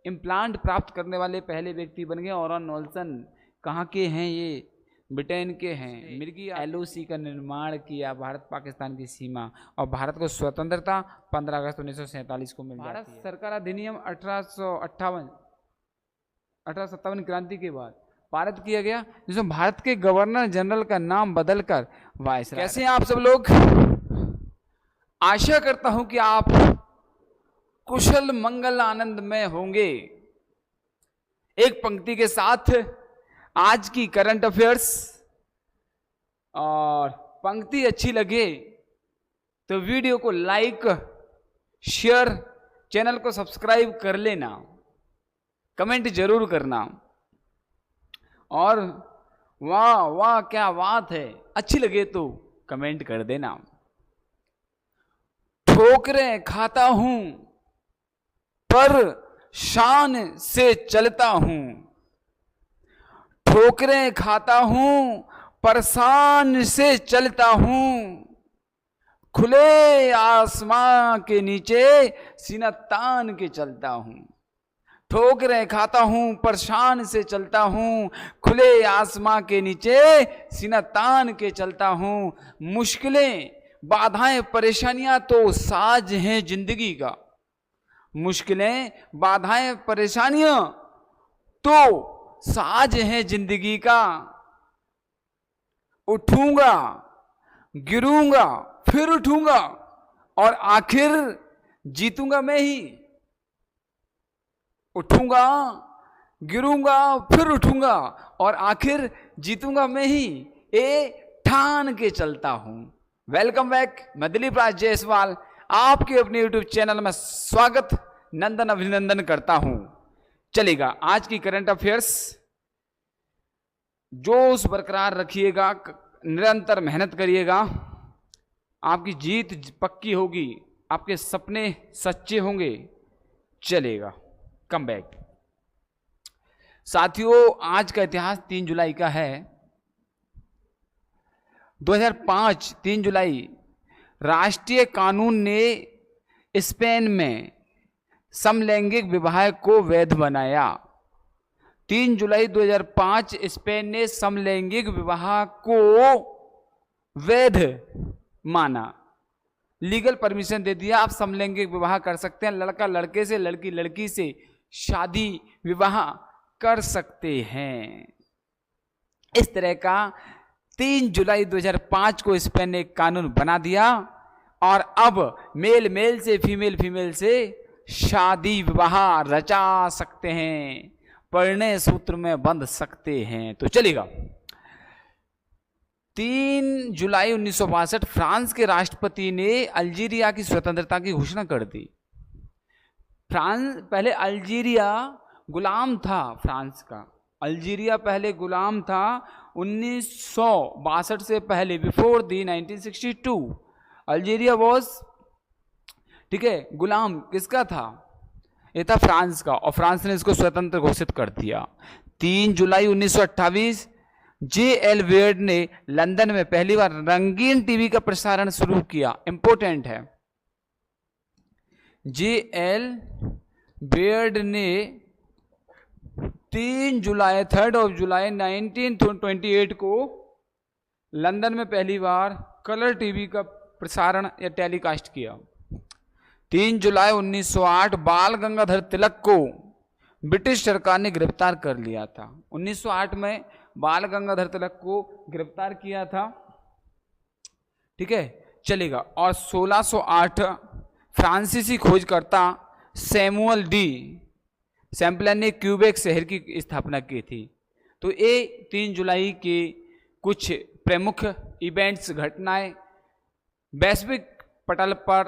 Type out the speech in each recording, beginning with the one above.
Implant प्राप्त करने वाले पहले व्यक्ति बन गए। और नोल्सन कहाँ के हैं? ये ब्रिटेन के हैं। मिर्गी LOC का निर्माण किया भारत पाकिस्तान की सीमा, और भारत को स्वतंत्रता 15 अगस्त 1947 को मिल जाती है। भारत सरकार अधिनियम 1857 क्रांति के बाद पारित किया गया, जिसमें भारत के गवर्नर जनरल का नाम बदलकर वायसराय। कैसे हैं आप सब लोग? आशा करता हूं कि आप कुशल मंगल आनंद में होंगे। एक पंक्ति के साथ आज की करंट अफेयर्स, और पंक्ति अच्छी लगे तो वीडियो को लाइक, शेयर, चैनल को सब्सक्राइब कर लेना, कमेंट जरूर करना, और वाह वाह क्या बात है अच्छी लगे तो कमेंट कर देना। ठोकरें खाता हूं पर शान से चलता हूं, ठोकरें खाता हूं पर शान से चलता हूं, खुले आसमां के नीचे सीना तान के चलता हूं। ठोकरें खाता हूं पर शान से चलता हूं, खुले आसमां के नीचे सीना तान के चलता हूं। मुश्किलें बाधाएं परेशानियां तो साज हैं जिंदगी का, मुश्किलें बाधाएं परेशानियां तो साज हैं जिंदगी का। उठूंगा गिरूंगा फिर उठूंगा और आखिर जीतूंगा मैं ही। उठूंगा गिरूंगा फिर उठूंगा और आखिर जीतूंगा मैं ही, ये ठान के चलता हूं। वेलकम बैक, मैं दिलीप राज जायसवाल आपके अपने यूट्यूब चैनल में स्वागत नंदन अभिनंदन करता हूं। चलेगा, आज की करंट अफेयर्स जोश बरकरार रखिएगा, निरंतर मेहनत करिएगा, आपकी जीत पक्की होगी, आपके सपने सच्चे होंगे। चलेगा, कम बैक। साथियों, आज का इतिहास 3 जुलाई का है। 2005 3 जुलाई राष्ट्रीय कानून ने स्पेन में समलैंगिक विवाह को वैध बनाया। 3 जुलाई 2005 स्पेन ने समलैंगिक विवाह को वैध माना, लीगल परमिशन दे दिया। आप समलैंगिक विवाह कर सकते हैं, लड़का लड़के से, लड़की लड़की से शादी विवाह कर सकते हैं। इस तरह का 3 जुलाई 2005 को स्पेन ने एक कानून बना दिया, और अब मेल मेल से, फीमेल फीमेल से शादी विवाह रचा सकते हैं, परिणय सूत्र में बंध सकते हैं। तो चलेगा, 3 जुलाई 1962 फ्रांस के राष्ट्रपति ने अल्जीरिया की स्वतंत्रता की घोषणा कर दी। फ्रांस पहले अल्जीरिया गुलाम था, फ्रांस का अल्जीरिया पहले गुलाम था 1962 से पहले, बिफोर दी 1962 अल्जीरिया वॉज, ठीक है, गुलाम किसका था? ये था फ्रांस का, और फ्रांस ने इसको स्वतंत्र घोषित कर दिया। 3 जुलाई 1928 JL वेड ने लंदन में पहली बार रंगीन टीवी का प्रसारण शुरू किया। इंपॉर्टेंट है, JL वेड ने 3 जुलाई 3 जुलाई 1928 को लंदन में पहली बार कलर टीवी का प्रसारण या टेलीकास्ट किया। 3 जुलाई 1908 बाल गंगाधर तिलक को ब्रिटिश सरकार ने गिरफ्तार कर लिया था। 1908 में बाल गंगाधर तिलक को गिरफ्तार किया था, ठीक है, चलेगा। और 1608 फ्रांसीसी खोजकर्ता सैमुअल डी चैंपलिन ने क्यूबेक शहर की स्थापना की थी। तो ये 3 जुलाई के कुछ प्रमुख इवेंट्स, घटनाएं वैश्विक पटल पर,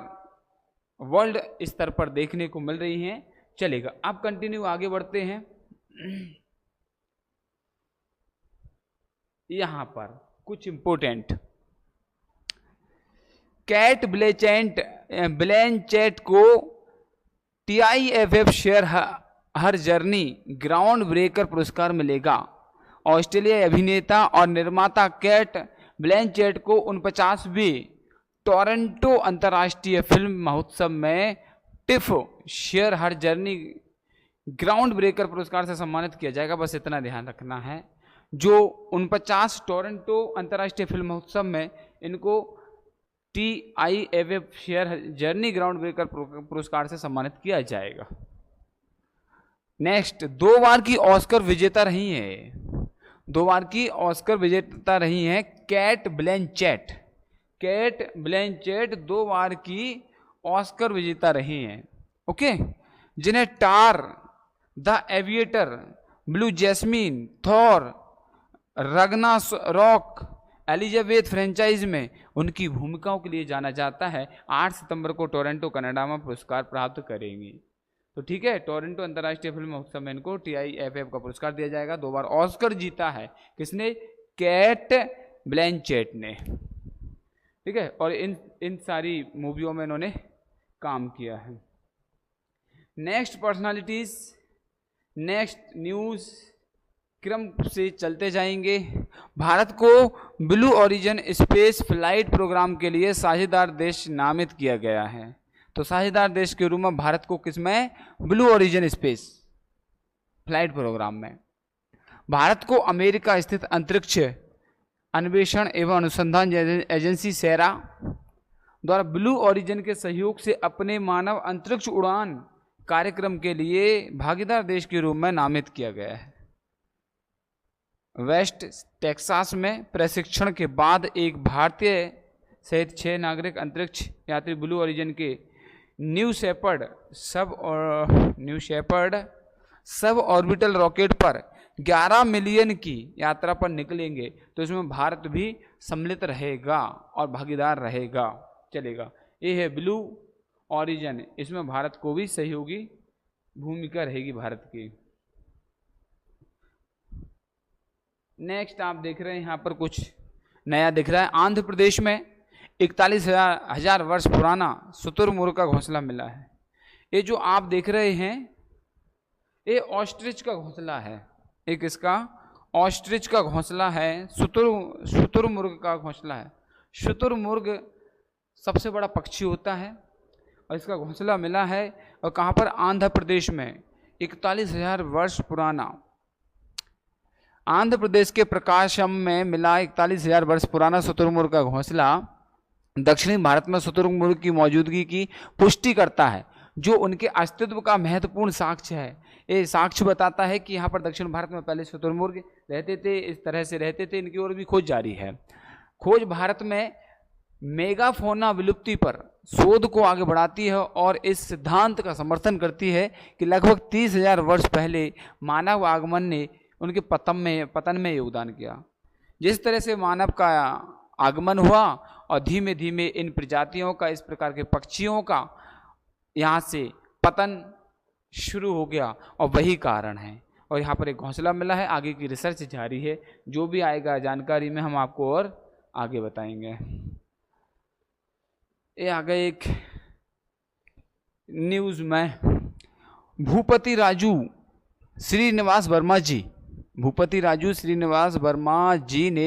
वर्ल्ड स्तर पर देखने को मिल रही हैं। चलेगा, आप कंटिन्यू आगे बढ़ते हैं। यहां पर कुछ इंपोर्टेंट, कैट ब्लैंचेट को TIFF शेयर हर जर्नी ग्राउंड ब्रेकर पुरस्कार मिलेगा। ऑस्ट्रेलियाई अभिनेता और निर्माता कैट ब्लैंचेट को 49वें टोरंटो अंतर्राष्ट्रीय फिल्म महोत्सव में टिफ शेयर हर जर्नी ग्राउंड ब्रेकर पुरस्कार से सम्मानित किया जाएगा। बस इतना ध्यान रखना है। जो 49 टोरंटो अंतर्राष्ट्रीय फिल्म महोत्सव में इनको TIFF share journey ground breaker पुरस्कार से सम्मानित किया जाएगा। नेक्स्ट, 2 बार की ऑस्कर विजेता रही है, 2 बार की ऑस्कर विजेता रही हैं कैट ब्लैंचेट। कैट ब्लैंचेट 2 बार की ऑस्कर विजेता रही हैं। ओके, जिन्हें Tar, the Aviator, Blue Jasmine, Thor, Ragnarok, Elizabeth franchise में उनकी भूमिकाओं के लिए जाना जाता है। 8 सितंबर को टोरंटो कनाडा में पुरस्कार प्राप्त करेंगी। तो ठीक है, टोरंटो अंतर्राष्ट्रीय फिल्म महोत्सव में इनको TIFF का पुरस्कार दिया जाएगा। 2 बार ऑस्कर जीता है किसने? कैट ब्लैंचेट ने। ठीक है, और इन सारी मूवियों में इन्होंने काम किया है। नेक्स्ट पर्सनालिटीज, नेक्स्ट न्यूज क्रम से चलते जाएंगे। भारत को Blue Origin space flight programme के लिए साझेदार देश नामित किया गया है। तो साझेदार देश के रूप में भारत को किसमें? Blue Origin space flight programme में। भारत को अमेरिका स्थित अंतरिक्ष अन्वेषण एवं अनुसंधान एजेंसी सेरा द्वारा ब्लू ओरिजिन के सहयोग से अपने मानव अंतरिक्ष उड़ान कार्यक्रम के लिए भागीदार देश के रूप में नामित किया गया है। वेस्ट टेक्सास में प्रशिक्षण के बाद एक भारतीय सहित 6 नागरिक अंतरिक्ष यात्री ब्लू ओरिजिन के New Shepard sub orbital rocket पर 11 मिलियन की यात्रा पर निकलेंगे। तो इसमें भारत भी सम्मिलित रहेगा और भागीदार रहेगा, चलेगा। ये है ब्लू ओरिजिन, इसमें भारत को भी सहयोगी भूमिका रहेगी भारत की। नेक्स्ट आप देख रहे हैं यहाँ पर कुछ नया दिख रहा है। आंध्र प्रदेश में 41,000 वर्ष पुराना शुतुरमुर्ग का घोंसला मिला है। ये जो आप देख रहे हैं ये ऑस्ट्रिच का घोंसला है। एक इसका ऑस्ट्रिच का घोंसला है, शुतुरमुर्ग का घोंसला है। शुतुरमुर्ग सबसे बड़ा पक्षी होता है और इसका घोंसला मिला है। और कहाँ पर? आंध्र प्रदेश में। 41,000 वर्ष पुराना आंध्र प्रदेश के प्रकाशम में मिला 41,000 वर्ष पुराना शुतुरमुर्ग का घोंसला दक्षिणी भारत में शुतुरमुर्ग की मौजूदगी की पुष्टि करता है, जो उनके अस्तित्व का महत्वपूर्ण साक्ष्य है। ये साक्ष्य बताता है कि यहाँ पर दक्षिण भारत में पहले शुतुरमुर्ग रहते थे, इस तरह से रहते थे। इनकी ओर भी खोज जारी है। खोज भारत में मेगाफोना विलुप्ति पर शोध को आगे बढ़ाती है और इस सिद्धांत का समर्थन करती है कि लगभग 30,000 वर्ष पहले मानव आगमन ने उनके पतन में योगदान किया। जिस तरह से मानव का आगमन हुआ और धीमे धीमे इन प्रजातियों का, इस प्रकार के पक्षियों का यहाँ से पतन शुरू हो गया और वही कारण है। और यहाँ पर एक घोंसला मिला है। आगे की रिसर्च जारी है, जो भी आएगा जानकारी में हम आपको और आगे बताएंगे। ये आ गए एक न्यूज़ में, भूपति राजू श्रीनिवास वर्मा जी, भूपति राजू श्रीनिवास वर्मा जी ने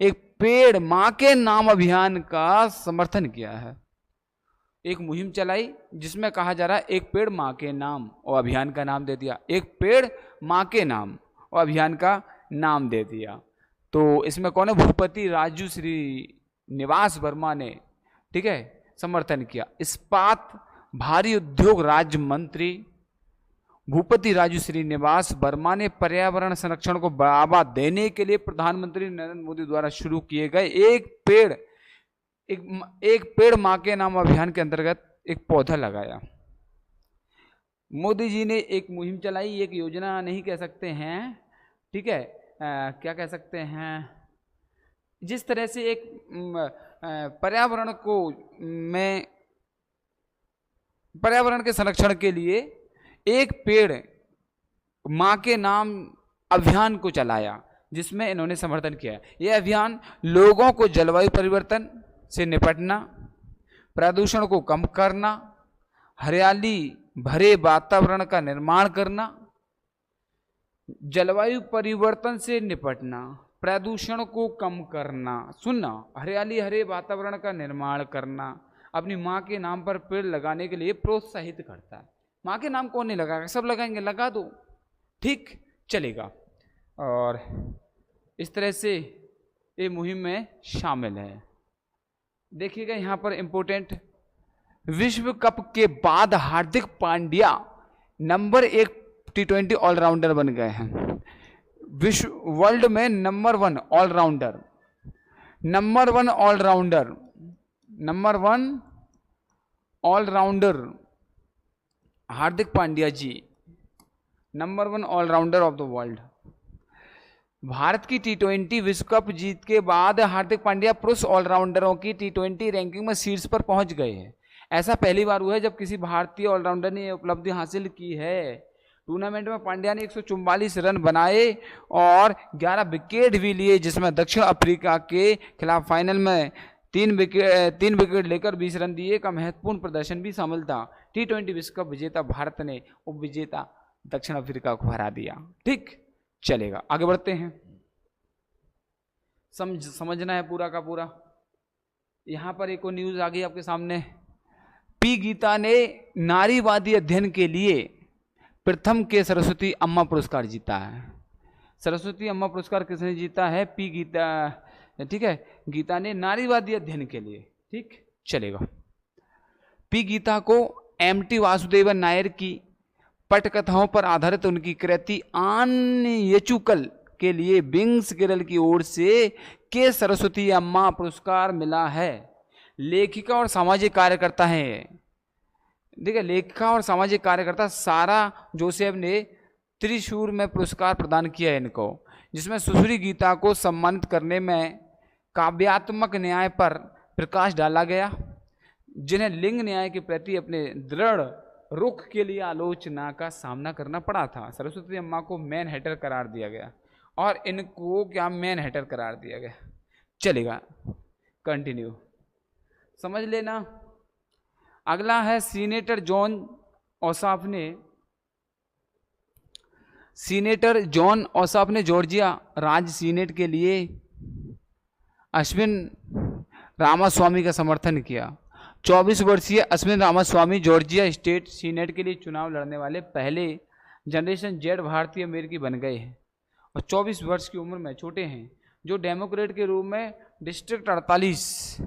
एक पेड़ मां के नाम अभियान का समर्थन किया है। एक मुहिम चलाई जिसमें कहा जा रहा है एक पेड़ मां के नाम, और अभियान का नाम दे दिया। एक पेड़ मां के नाम और अभियान का नाम दे दिया। तो इसमें कौन है? भूपति राजू श्रीनिवास वर्मा ने, ठीक है, समर्थन किया। इस्पात भारी उद्योग राज्य मंत्री भूपति राजू श्रीनिवास वर्मा ने पर्यावरण संरक्षण को बढ़ावा देने के लिए प्रधानमंत्री नरेंद्र मोदी द्वारा शुरू किए गए एक पेड़ मां के नाम अभियान के अंतर्गत एक पौधा लगाया। मोदी जी ने एक मुहिम चलाई, एक योजना नहीं कह सकते हैं, ठीक है, क्या कह सकते हैं, जिस तरह से एक पर्यावरण के संरक्षण के लिए एक पेड़ मां के नाम अभियान को चलाया, जिसमें इन्होंने समर्थन किया। यह अभियान लोगों को जलवायु परिवर्तन से निपटना, प्रदूषण को कम करना, हरियाली भरे वातावरण का निर्माण करना, जलवायु परिवर्तन से निपटना, प्रदूषण को कम करना, सुनना, हरियाली हरे वातावरण का निर्माण करना, अपनी मां के नाम पर पेड़ लगाने के लिए प्रोत्साहित करता है। माँ के नाम कौन नहीं लगाएगा, सब लगाएंगे, लगा दो, ठीक चलेगा। और इस तरह से ये मुहिम में शामिल है। देखिएगा यहाँ पर इंपोर्टेंट, विश्व कप के बाद Hardik Pandya number 1 T20 allrounder बन गए हैं। विश्व वर्ल्ड में number 1 allrounder, number 1 allrounder, number 1 allrounder Hardik Pandya ji, number 1 allrounder of the world. Bharat की T20 विश्व कप जीत के बाद हार्दिक पांड्या पुरुष ऑलराउंडरों की T20 रैंकिंग में शीर्ष पर पहुंच गए हैं। ऐसा पहली बार हुआ है जब किसी भारतीय ऑलराउंडर ने उपलब्धि हासिल की है। टूर्नामेंट में पांड्या ने 144 रन बनाए और 11 विकेट भी लिए, जिसमें दक्षिण अफ्रीका के खिलाफ फाइनल में 3 विकेट लेकर 20 रन दिए का महत्वपूर्ण प्रदर्शन भी शामिल था। T20 विश्व कप विजेता भारत ने उप विजेता दक्षिण अफ्रीका को हरा दिया। ठीक चलेगा, आगे बढ़ते हैं। समझना है पूरा का पूरा। यहां पर एक और न्यूज आ गई आपके सामने। पी गीता ने नारीवादी अध्ययन के लिए प्रथम के सरस्वती अम्मा पुरस्कार जीता है। सरस्वती अम्मा पुरस्कार किसने जीता है? पी गीता, ठीक है, गीता ने नारीवादी अध्ययन के लिए, ठीक चलेगा। पी गीता को एमटी वासुदेवन नायर की पटकथाओं पर आधारित उनकी कृति आन येचुकल के लिए बिंग्स केरल की ओर से के सरस्वती अम्मा पुरस्कार मिला है। लेखिका और सामाजिक कार्यकर्ता हैं, देखिए, लेखिका और सामाजिक कार्यकर्ता सारा जोसेफ ने त्रिशूर में पुरस्कार प्रदान किया है इनको, जिसमें सुश्री गीता को सम्मानित करने में काव्यात्मक न्याय पर प्रकाश डाला गया, जिन्हें लिंग न्याय के प्रति अपने दृढ़ रुख के लिए आलोचना का सामना करना पड़ा था। सरस्वती अम्मा को मैन हेटर करार दिया गया और इनको क्या मैन हेटर करार दिया गया। चलेगा, कंटिन्यू समझ लेना। अगला है सीनेटर जॉन ओसाफ ने जॉर्जिया राज्य सीनेट के लिए अश्विन रामास्वामी का समर्थन किया। 24 वर्षीय Ashwin Ramaswamy Georgia state senate के लिए चुनाव लड़ने वाले पहले जनरेशन जेड भारतीय अमेरिकी बन गए हैं और 24 वर्ष की उम्र में छोटे हैं, जो डेमोक्रेट के रूप में डिस्ट्रिक्ट 48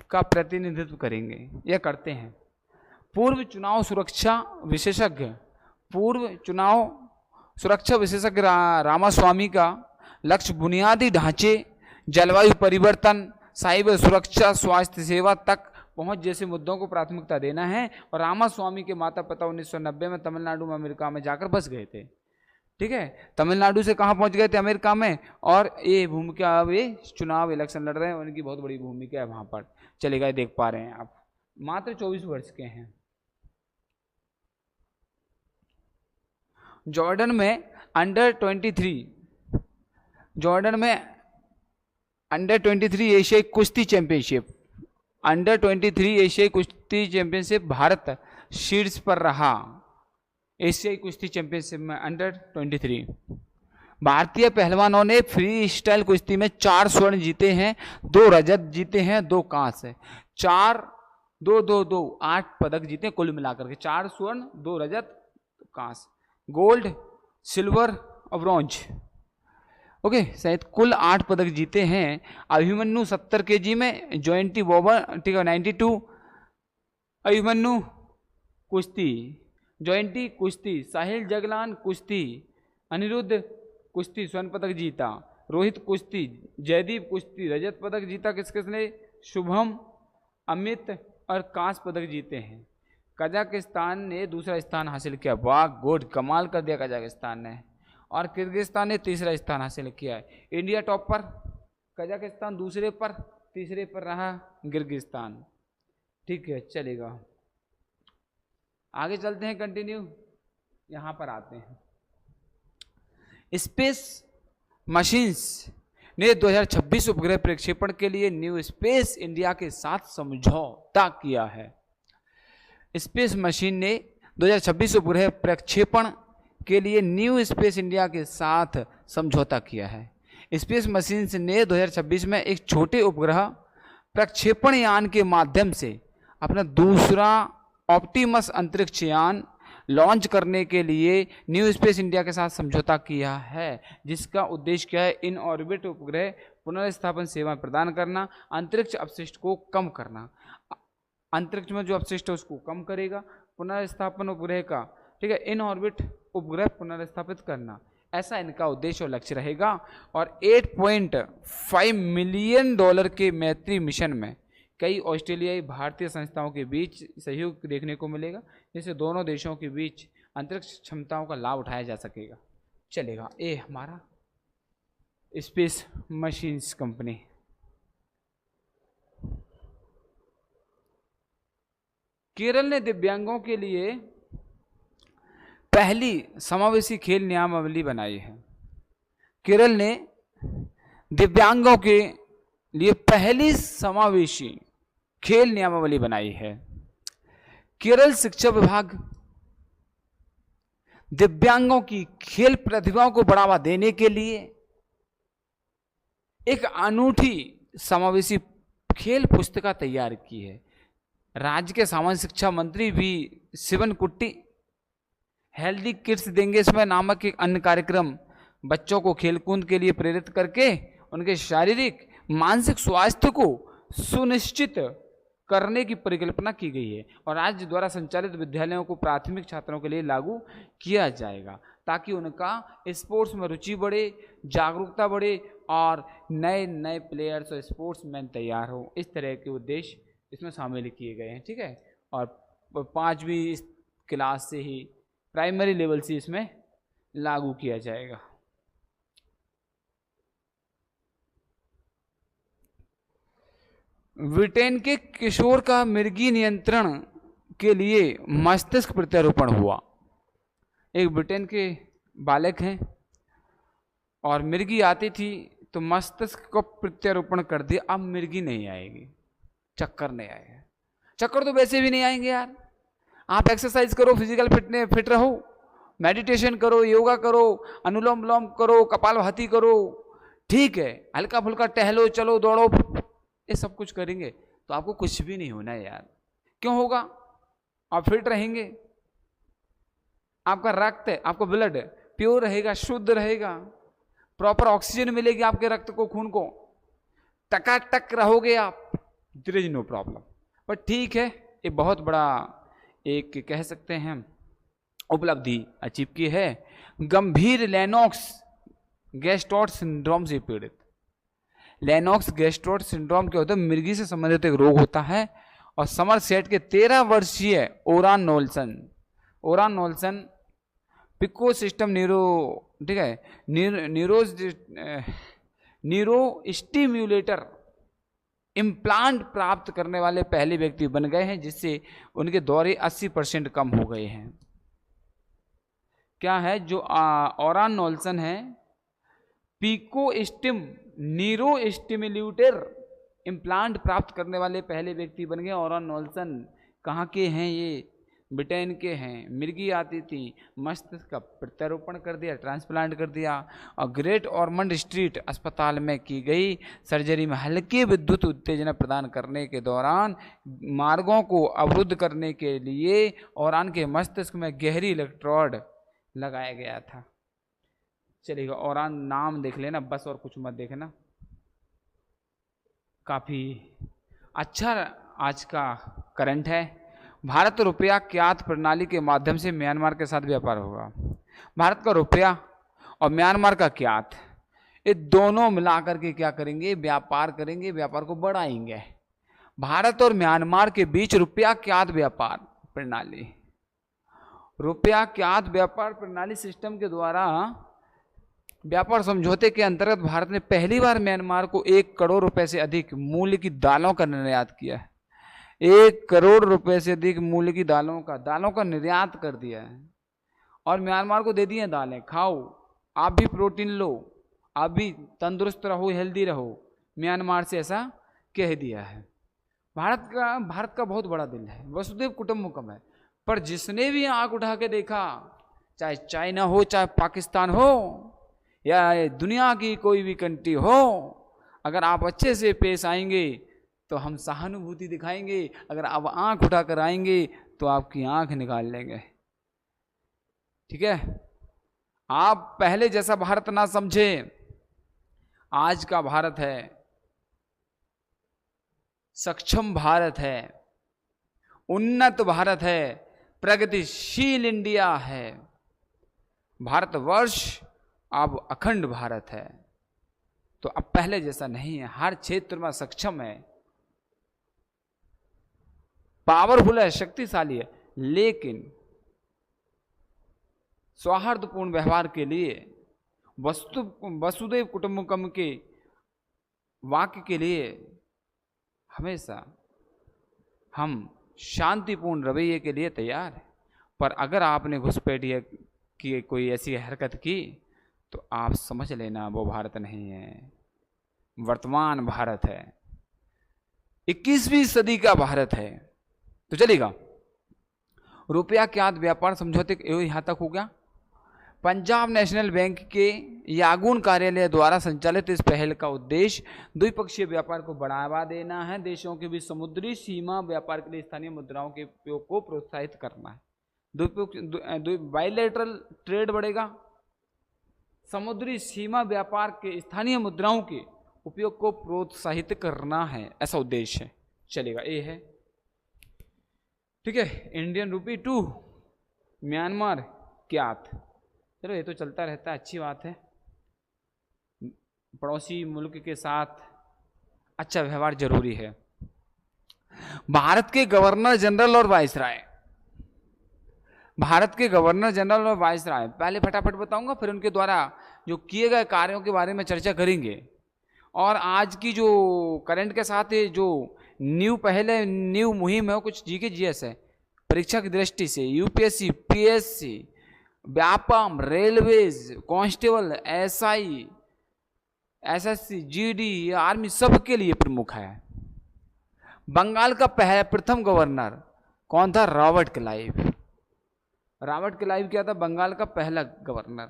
का प्रतिनिधित्व करेंगे या करते हैं। पूर्व चुनाव सुरक्षा विशेषज्ञ रामास्वामी का लक्ष्य बुनियादी ढांचे, जलवायु परिवर्तन, साइबर सुरक्षा, स्वास्थ्य सेवा तक पहुंच जैसे मुद्दों को प्राथमिकता देना है। और रामास्वामी के माता पिता 1990 में तमिलनाडु में अमेरिका में जाकर बस गए थे। ठीक है, तमिलनाडु से कहाँ पहुंच गए थे? अमेरिका में। और ये भूमिका, वे चुनाव इलेक्शन लड़ रहे हैं, उनकी बहुत बड़ी भूमिका है वहां पर। चलेगा, देख पा रहे हैं आप, मात्र 24 वर्ष के हैं। जॉर्डन में अंडर 23 एशियाई कुश्ती चैंपियनशिप, अंडर 23 एशियाई कुश्ती चैंपियनशिप भारत शीर्ष पर रहा। एशियाई कुश्ती चैंपियनशिप में अंडर 23 भारतीय पहलवानों ने फ्री स्टाइल कुश्ती में 4 स्वर्ण जीते हैं, 2 रजत जीते हैं, 2 कांस्य, 8 पदक जीते, कुल मिलाकर के 4 स्वर्ण, 2 रजत, कांस्य, गोल्ड, सिल्वर और ब्रॉन्ज। ओके, शायद कुल 8 पदक जीते हैं। अभिमन्यु 70 kg में, जॉइंटी बॉबर, ठीक है, 92 अभिमन्यु कुश्ती, जॉइंटी कुश्ती, साहिल जगलान कुश्ती, अनिरुद्ध कुश्ती स्वर्ण पदक जीता, रोहित कुश्ती, जयदीप कुश्ती रजत पदक जीता। किसने? शुभम, अमित और कांस्य पदक जीते हैं। कजाकिस्तान ने दूसरा स्थान हासिल किया। वाह, गुड, कमाल कर दिया कजाकिस्तान ने। और किर्गिस्तान ने तीसरा स्थान हासिल किया है। इंडिया टॉप पर, कजाकिस्तान दूसरे पर, तीसरे पर रहा किर्गिस्तान। ठीक है, चलेगा, आगे चलते हैं, कंटिन्यू। यहां पर आते हैं, स्पेस मशीन्स ने 2026 उपग्रह प्रक्षेपण के लिए न्यू स्पेस इंडिया के साथ समझौता किया है। स्पेस मशीन ने 2026 उपग्रह प्रक्षेपण के लिए न्यू स्पेस इंडिया के साथ समझौता किया है। स्पेस मशीन्स ने 2026 में एक छोटे उपग्रह प्रक्षेपण यान के माध्यम से अपना दूसरा ऑप्टिमस अंतरिक्ष यान लॉन्च करने के लिए न्यू स्पेस इंडिया के साथ समझौता किया है, जिसका उद्देश्य क्या है, इन ऑर्बिट उपग्रह पुनर्स्थापन सेवाएं प्रदान करना, अंतरिक्ष अपशिष्ट को कम करना। अंतरिक्ष में जो अपशिष्ट है उसको कम करेगा, पुनर्स्थापन उपग्रह का, ठीक है, इन ऑर्बिट उपग्रह पुनर्स्थापित करना, ऐसा इनका उद्देश्य और लक्ष्य रहेगा। और $8.5 मिलियन के मैत्री मिशन में कई ऑस्ट्रेलियाई भारतीय संस्थाओं के बीच सहयोग देखने को मिलेगा, जिससे दोनों देशों के बीच अंतरिक्ष क्षमताओं का लाभ उठाया जा सकेगा। चलेगा, ये हमारा स्पेस मशीन्स कंपनी। केरल ने दिव्यांगों के लिए पहली समावेशी खेल नियमावली बनाई है। केरल ने दिव्यांगों के लिए पहली समावेशी खेल नियमावली बनाई है। केरल शिक्षा विभाग दिव्यांगों की खेल प्रतिभाओं को बढ़ावा देने के लिए एक अनूठी समावेशी खेल पुस्तिका तैयार की है। राज्य के सामान्य शिक्षा मंत्री भी शिवन कुट्टी हेल्दी किड्स देंगे इसमें नामक एक अन्य कार्यक्रम बच्चों को खेलकूद के लिए प्रेरित करके उनके शारीरिक मानसिक स्वास्थ्य को सुनिश्चित करने की परिकल्पना की गई है और राज्य द्वारा संचालित विद्यालयों को प्राथमिक छात्रों के लिए लागू किया जाएगा, ताकि उनका स्पोर्ट्स में रुचि बढ़े, जागरूकता बढ़े और नए नए प्लेयर्स और स्पोर्ट्समैन तैयार हो। इस तरह के उद्देश्य इसमें शामिल किए गए हैं, ठीक है। और 5वीं क्लास से ही, प्राइमरी लेवल से इसमें लागू किया जाएगा। ब्रिटेन के किशोर का मिर्गी नियंत्रण के लिए मस्तिष्क प्रत्यारोपण हुआ। एक ब्रिटेन के बालक हैं और मिर्गी आती थी तो मस्तिष्क को प्रत्यारोपण कर दिया, अब मिर्गी नहीं आएगी, चक्कर नहीं आएगा। चक्कर तो वैसे भी नहीं आएंगे यार, आप एक्सरसाइज करो, फिजिकल फिट रहो, मेडिटेशन करो, योगा करो, अनुलोम विलोम करो, कपालभाति करो, ठीक है, हल्का फुल्का टहलो, चलो, दौड़ो, ये सब कुछ करेंगे तो आपको कुछ भी नहीं होना है यार। क्यों होगा? आप फिट रहेंगे, आपका रक्त, आपका ब्लड प्योर रहेगा, शुद्ध रहेगा, प्रॉपर ऑक्सीजन मिलेगी आपके रक्त को, खून को, टकाटक रहोगे आप, देयर इज नो प्रॉब्लम। पर ठीक है, ये बहुत बड़ा एक कह सकते हैं उपलब्धि अचीव की है। गंभीर लेनॉक्स गैस्ट्रोट सिंड्रोम से पीड़ित, लेनॉक्स गैस्ट्रोट सिंड्रोम क्या होता है? मिर्गी से संबंधित एक रोग होता है और समरसेट के 13 वर्षीय ओरान नोल्सन पिको सिस्टम ठीक है, न्यूरो स्टिम्युलेटर इम्प्लांट प्राप्त करने वाले पहले व्यक्ति बन गए हैं, जिससे उनके दौरे 80% कम हो गए हैं। क्या है जो ओरान नोल्सन है, पिको न्यूरो स्टिम्युलेटर इम्प्लांट प्राप्त करने वाले पहले व्यक्ति बन गए। ओरान नोल्सन कहाँ के हैं? ये ब्रिटेन के हैं। मिर्गी आती थी, मस्तिष्क का प्रत्यारोपण कर दिया, ट्रांसप्लांट कर दिया और ग्रेट ऑर्मंड स्ट्रीट अस्पताल में की गई सर्जरी में हल्की विद्युत उत्तेजना प्रदान करने के दौरान मार्गों को अवरुद्ध करने के लिए ओरान के मस्तिष्क में गहरी इलेक्ट्रोड लगाया गया था। चलिएगा, ओरान नाम देख लेना बस, और कुछ मत देखना। काफ़ी अच्छा आज का करंट है। भारत रुपया क्यात प्रणाली के माध्यम से म्यांमार के साथ व्यापार होगा। भारत का रुपया और म्यांमार का क्यात, ये दोनों मिलाकर के क्या करेंगे? व्यापार करेंगे, व्यापार को बढ़ाएंगे। भारत और म्यांमार के बीच रुपया क्यात व्यापार प्रणाली, रुपया क्यात व्यापार प्रणाली सिस्टम के द्वारा व्यापार समझौते के अंतर्गत भारत ने पहली बार म्यांमार को 1 करोड़ रुपए से अधिक मूल्य की दालों का निर्यात किया है। 1 करोड़ रुपए से अधिक मूल्य की दालों का निर्यात कर दिया है और म्यांमार को दे दिए दालें, खाओ, आप भी प्रोटीन लो, आप भी तंदुरुस्त रहो, हेल्दी रहो। म्यांमार से ऐसा कह दिया है। भारत का बहुत बड़ा दिल है, वसुधैव कुटुंबकम है। पर जिसने भी आंख उठा के देखा, चाहे चाइना हो, चाहे पाकिस्तान हो, या दुनिया की कोई भी कंट्री हो, अगर आप अच्छे से पेश आएंगे तो हम सहानुभूति दिखाएंगे, अगर आप आंख उठाकर आएंगे तो आपकी आंख निकाल लेंगे। ठीक है, आप पहले जैसा भारत ना समझे। आज का भारत है सक्षम भारत है, उन्नत भारत है, प्रगतिशील इंडिया है। भारतवर्ष अब अखंड भारत है। तो अब पहले जैसा नहीं है, हर क्षेत्र में सक्षम है, पावरफुल है, शक्तिशाली है। लेकिन सौहार्दपूर्ण व्यवहार के लिए, वसुदैव कुटुंबकम के वाक्य के लिए हमेशा हम शांतिपूर्ण रवैये के लिए तैयार हैं। पर अगर आपने घुसपैठिया की कोई ऐसी हरकत की तो आप समझ लेना वो भारत नहीं है, वर्तमान भारत है, 21वीं सदी का भारत है। तो चलेगा। रुपया क्या व्यापार समझौते यहां तक हो गया। पंजाब नेशनल बैंक के यागून कार्यालय द्वारा संचालित इस पहल का उद्देश्य द्विपक्षीय व्यापार को बढ़ावा देना है। देशों के बीच समुद्री सीमा व्यापार के लिए स्थानीय मुद्राओं के उपयोग को प्रोत्साहित करना है। बायलैटरल ट्रेड बढ़ेगा, समुद्री सीमा व्यापार के स्थानीय मुद्राओं के उपयोग को प्रोत्साहित करना है, ऐसा उद्देश्य है। चलेगा, ये है। ठीक है, Indian rupee to Myanmar kyat. चलो ये तो चलता रहता है, अच्छी बात है। पड़ोसी मुल्क के साथ अच्छा व्यवहार जरूरी है। भारत के गवर्नर जनरल और वाइसराय, भारत के गवर्नर जनरल और वाइसराय, पहले फटाफट बताऊंगा, फिर उनके द्वारा जो किए गए कार्यों के बारे में चर्चा करेंगे। और आज की जो करंट के साथ जो न्यू पहल है, न्यू मुहिम है, कुछ जीके जीएस है, परीक्षा की दृष्टि से UPSC, PSC, Vyapam, railways, constable, SI, SSC, GD, army, सबके लिए प्रमुख है। बंगाल का प्रथम गवर्नर कौन था? Robert Clive. रॉबर्ट क्लाइव क्या था? बंगाल का पहला गवर्नर।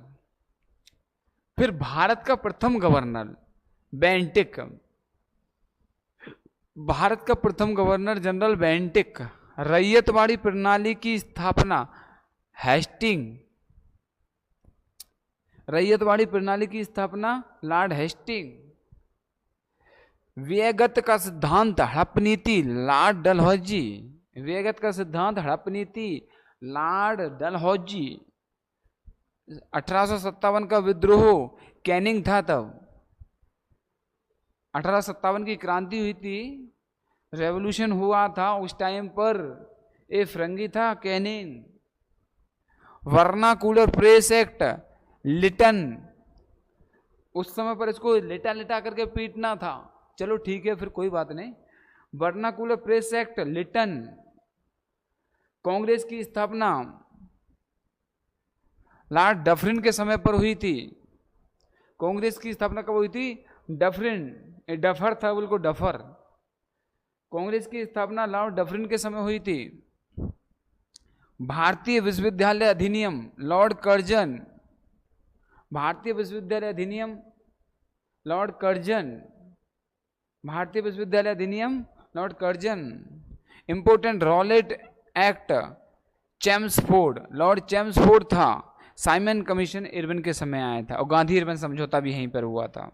फिर भारत का प्रथम गवर्नर बेंटिक, भारत का प्रथम गवर्नर जनरल बेंटिक। रैयतवाड़ी प्रणाली की स्थापना हेस्टिंग, रैयतवाड़ी प्रणाली की स्थापना लॉर्ड हेस्टिंग। व्यगत का सिद्धांत हड़प नीति लॉर्ड डलहौजी, व्यगत का सिद्धांत हड़प नीति लॉर्ड डलहौजी। 1857 का विद्रोह कैनिंग था तब, 1857 की क्रांति हुई थी, रेवोल्यूशन हुआ था उस टाइम पर, ए फरंगी था Canning. Vernacular press act Lytton, उस समय पर इसको लेटा लेटा करके पीटना था। चलो ठीक है, फिर कोई बात नहीं। Vernacular press act Lytton. Congress की स्थापना लॉर्ड डफरिन के समय पर हुई थी। कांग्रेस की स्थापना कब हुई थी? डफरिन, डफर था बिल्कुल, डफर। कांग्रेस की स्थापना लॉर्ड डफरिन के समय हुई थी। भारतीय विश्वविद्यालय अधिनियम लॉर्ड कर्जन, भारतीय विश्वविद्यालय अधिनियम लॉर्ड कर्जन, भारतीय विश्वविद्यालय अधिनियम Lord Curzon. Important Rowlatt act Chelmsford, Lord Chelmsford था। साइमन कमीशन इरविन के समय आया था, और गांधी इरविन समझौता भी यहीं पर हुआ था।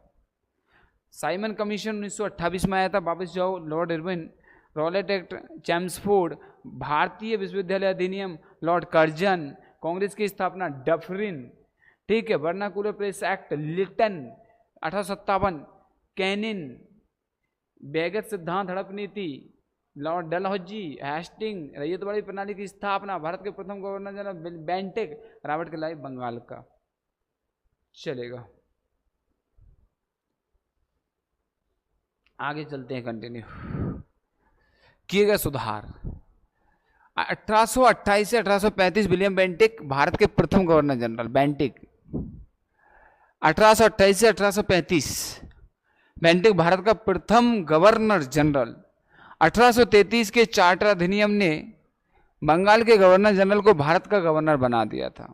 साइमन कमीशन 1928 में आया था, वापस जाओ, Lord Irwin, Rowlatt act Chelmsford, भारतीय विश्वविद्यालय अधिनियम लॉर्ड कर्जन, कांग्रेस की स्थापना डफरिन, ठीक है। Vernacular press act Lytton 1857, Canning, बेगत सिद्धांत हड़प नीति लॉर्ड डलहौजी, हेस्टिंग, रैयतवाड़ी प्रणाली की स्थापना, भारत के प्रथम governor general Bentinck, Robert Clive Bengal का। चलेगा, आगे चलते हैं, कंटिन्यू। किए गए सुधार 1828 से 1835, विलियम बेंटिक भारत के प्रथम गवर्नर जनरल। बेंटिक 1828 से 1835, बेंटिक भारत का प्रथम गवर्नर जनरल। 1833 के चार्टर अधिनियम ने बंगाल के गवर्नर जनरल को भारत का गवर्नर बना दिया था।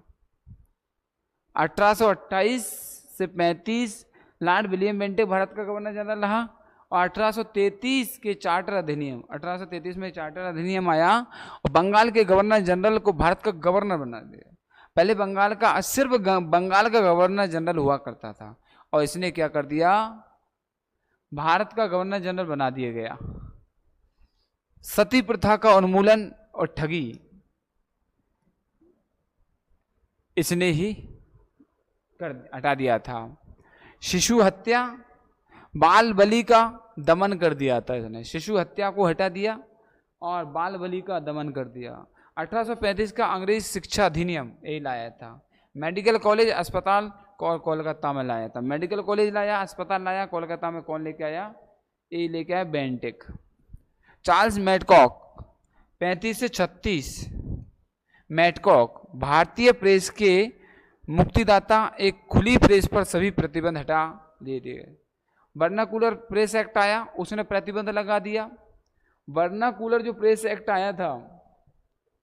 1828 से 35 लॉर्ड विलियम बेंटिक भारत का गवर्नर जनरल रहा। और 1833 के चार्टर अधिनियम, 1833 में चार्टर अधिनियम आया और बंगाल के गवर्नर जनरल को भारत का गवर्नर बना दिया। पहले बंगाल का सिर्फ बंगाल का गवर्नर जनरल हुआ करता था, और इसने क्या कर दिया, भारत का गवर्नर जनरल बना दिया गया। सती प्रथा का उन्मूलन और ठगी इसने ही हटा दिया था। शिशु हत्या, बाल बलि का दमन कर दिया था इसने। शिशु हत्या को हटा दिया और बाल बलि का दमन कर दिया। 1835 का अंग्रेज शिक्षा अधिनियम यही लाया था। मेडिकल कॉलेज अस्पताल कोलकाता में लाया था। मेडिकल कॉलेज लाया, अस्पताल लाया, कोलकाता में कौन लेके आया, ये लेके आया बेंटिक। चार्ल्स मैडकॉक 35 से 36, मैडकॉक भारतीय प्रेस के मुक्तिदाता, एक खुली प्रेस पर सभी प्रतिबंध हटा दिए। वर्नाकुलर प्रेस एक्ट आया, उसने प्रतिबंध लगा दिया। वर्नाकुलर जो प्रेस एक्ट आया था,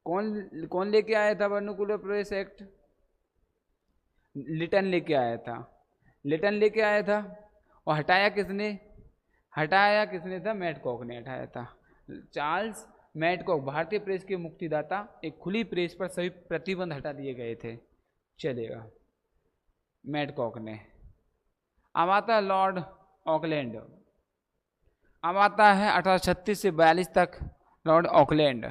कौन लेके आया था वर्नाकुलर प्रेस एक्ट, लिटन लेके आया था। लिटन लेके आया था, और हटाया किसने था, मैडकॉक ने हटाया था। चार्ल्स मैडकॉक भारतीय प्रेस के मुक्तिदाता, एक खुली प्रेस पर सभी प्रतिबंध हटा दिए गए थे, चलेगा, मैडकॉक ने। अब आता है लॉर्ड ऑकलैंड। अब आता है 1836 से 42 तक लॉर्ड ऑकलैंड।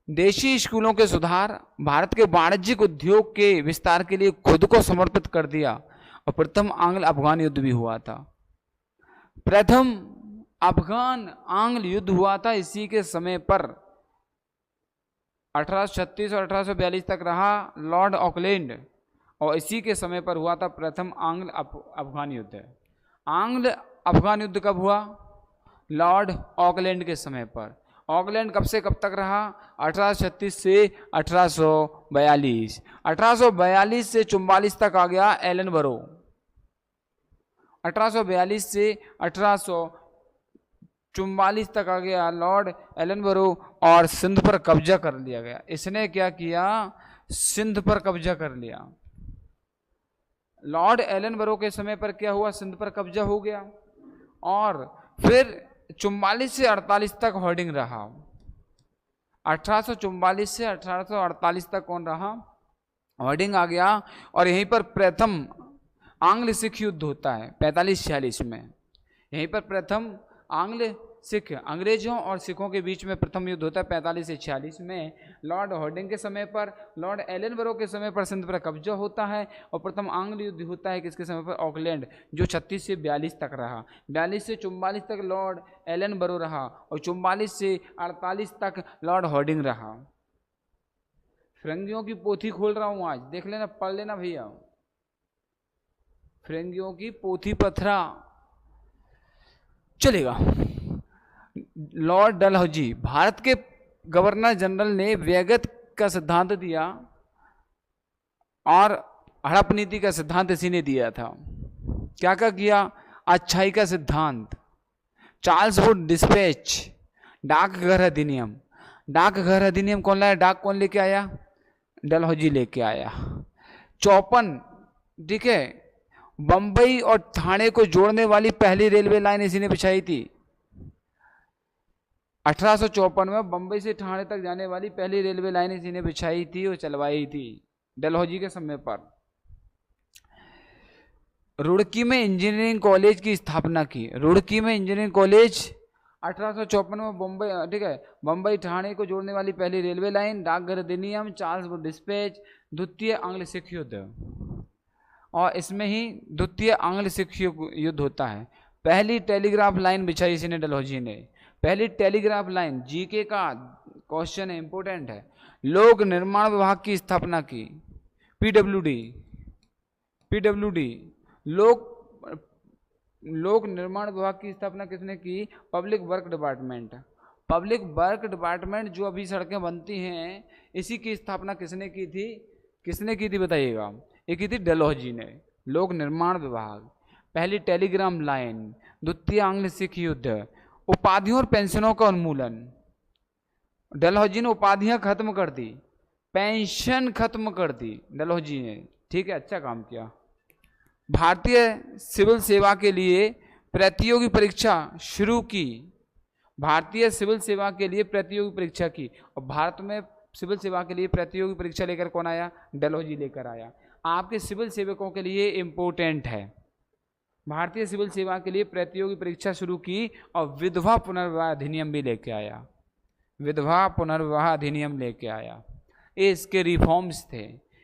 देशी स्कूलों के सुधार, भारत के वाणिज्यिक उद्योग के विस्तार के लिए खुद को समर्पित कर दिया, और प्रथम आंग्ल अफगान युद्ध भी हुआ था। प्रथम अफगान आंग्ल युद्ध हुआ था इसी के समय पर, 1836 और 1842 तक रहा लॉर्ड ऑकलैंड, और इसी के समय पर हुआ था प्रथम आंग्ल अफगान युद्ध। आंग्ल अफगान युद्ध कब हुआ, लॉर्ड ऑकलैंड के समय पर। ऑकलैंड कब से कब तक रहा, 1836 से 1842। 1842 से 44 तक आ गया एलनबरो। 1842 से 1844 तक आ गया लॉर्ड एलनबरो, और सिंध पर कब्जा कर लिया गया। इसने क्या किया, सिंध पर कब्जा कर लिया। लॉर्ड एलनबरो के समय पर क्या हुआ, सिंध पर कब्जा हो गया, और फिर 44 से 48 तक होर्डिंग रहा। 1844 से 1848 तक कौन रहा, होर्डिंग आ गया, और यहीं पर प्रथम आंग्ल सिख युद्ध होता है 45-46 में। यहीं पर प्रथम आंग्ल सिख, अंग्रेजों और सिखों के बीच में प्रथम युद्ध होता है 45 से 46 में। लॉर्ड होर्डिंग के समय पर, लॉर्ड एलनबरो के समय पर सिंध पर कब्जा होता है, और प्रथम आंग्ल युद्ध होता है किसके समय पर, ऑकलैंड, जो 36 से 42 तक रहा। 42 से 44 तक लॉर्ड एलनबरो रहा, और 44 से 48 तक लॉर्ड होर्डिंग रहा। फिरंगियों की पोथी खोल रहा हूँ आज, देख लेना, पढ़ लेना भैया, फिरंगियों की पोथी पथरा, चलेगा। लॉर्ड डलहौजी, भारत के गवर्नर जनरल ने व्यगत का सिद्धांत दिया, और हड़प नीति का सिद्धांत इसी ने दिया था। क्या किया, अच्छाई का सिद्धांत, चार्ल्स वुड डिस्पैच, डाकघर अधिनियम। डाकघर अधिनियम कौन लाया, डाक कौन लेके आया, डलहौजी लेके आया। 54, ठीक है, बंबई और ठाणे को जोड़ने वाली पहली रेलवे लाइन इसी ने बिछाई थी। 1854 में बंबई से ठाणे तक जाने वाली पहली रेलवे लाइन इसी ने बिछाई थी और चलवाई थी डलहौजी के समय पर। रुड़की में इंजीनियरिंग कॉलेज की स्थापना की। रुड़की में इंजीनियरिंग कॉलेज 1854 में बम्बई, ठीक है, बम्बई ठाणे को जोड़ने वाली पहली रेलवे लाइन, डाकघर अधिनियम, चार्ल्स वुड डिस्पैच, द्वितीय आंग्ल सिख युद्ध, और इसमें ही द्वितीय आंग्ल सिख युद्ध होता है। पहली टेलीग्राफ लाइन बिछाई इसी ने, डलहौजी ने। पहली टेलीग्राफ लाइन, जीके का क्वेश्चन है, इंपोर्टेंट है। लोक निर्माण विभाग की स्थापना की, पीडब्ल्यूडी, लोक निर्माण विभाग की स्थापना किसने की, public work department. Public work department जो अभी सड़कें बनती हैं, इसी की स्थापना किसने की थी बताइएगा, ये की थी डलहौजी ने। लोक निर्माण विभाग, पहली टेलीग्राम लाइन, द्वितीय आंग्ल सिख युद्ध, उपाधियों और पेंशनों का उन्मूलन। डलहौजी ने उपाधियां खत्म कर दी, पेंशन खत्म कर दी डलहौजी ने, ठीक है, अच्छा काम किया। भारतीय सिविल सेवा के लिए प्रतियोगी परीक्षा शुरू की, भारतीय सिविल सेवा के लिए प्रतियोगी परीक्षा की, और भारत में सिविल सेवा के लिए प्रतियोगी परीक्षा लेकर कौन आया? डलहौजी लेकर आया। आपके सिविल सेवकों के लिए इम्पोर्टेंट है, भारतीय सिविल सेवा के लिए प्रतियोगी परीक्षा शुरू की और विधवा पुनर्विवाह अधिनियम भी लेके आया, विधवा पुनर्विवाह अधिनियम लेके आया। ये इसके रिफॉर्म्स थे।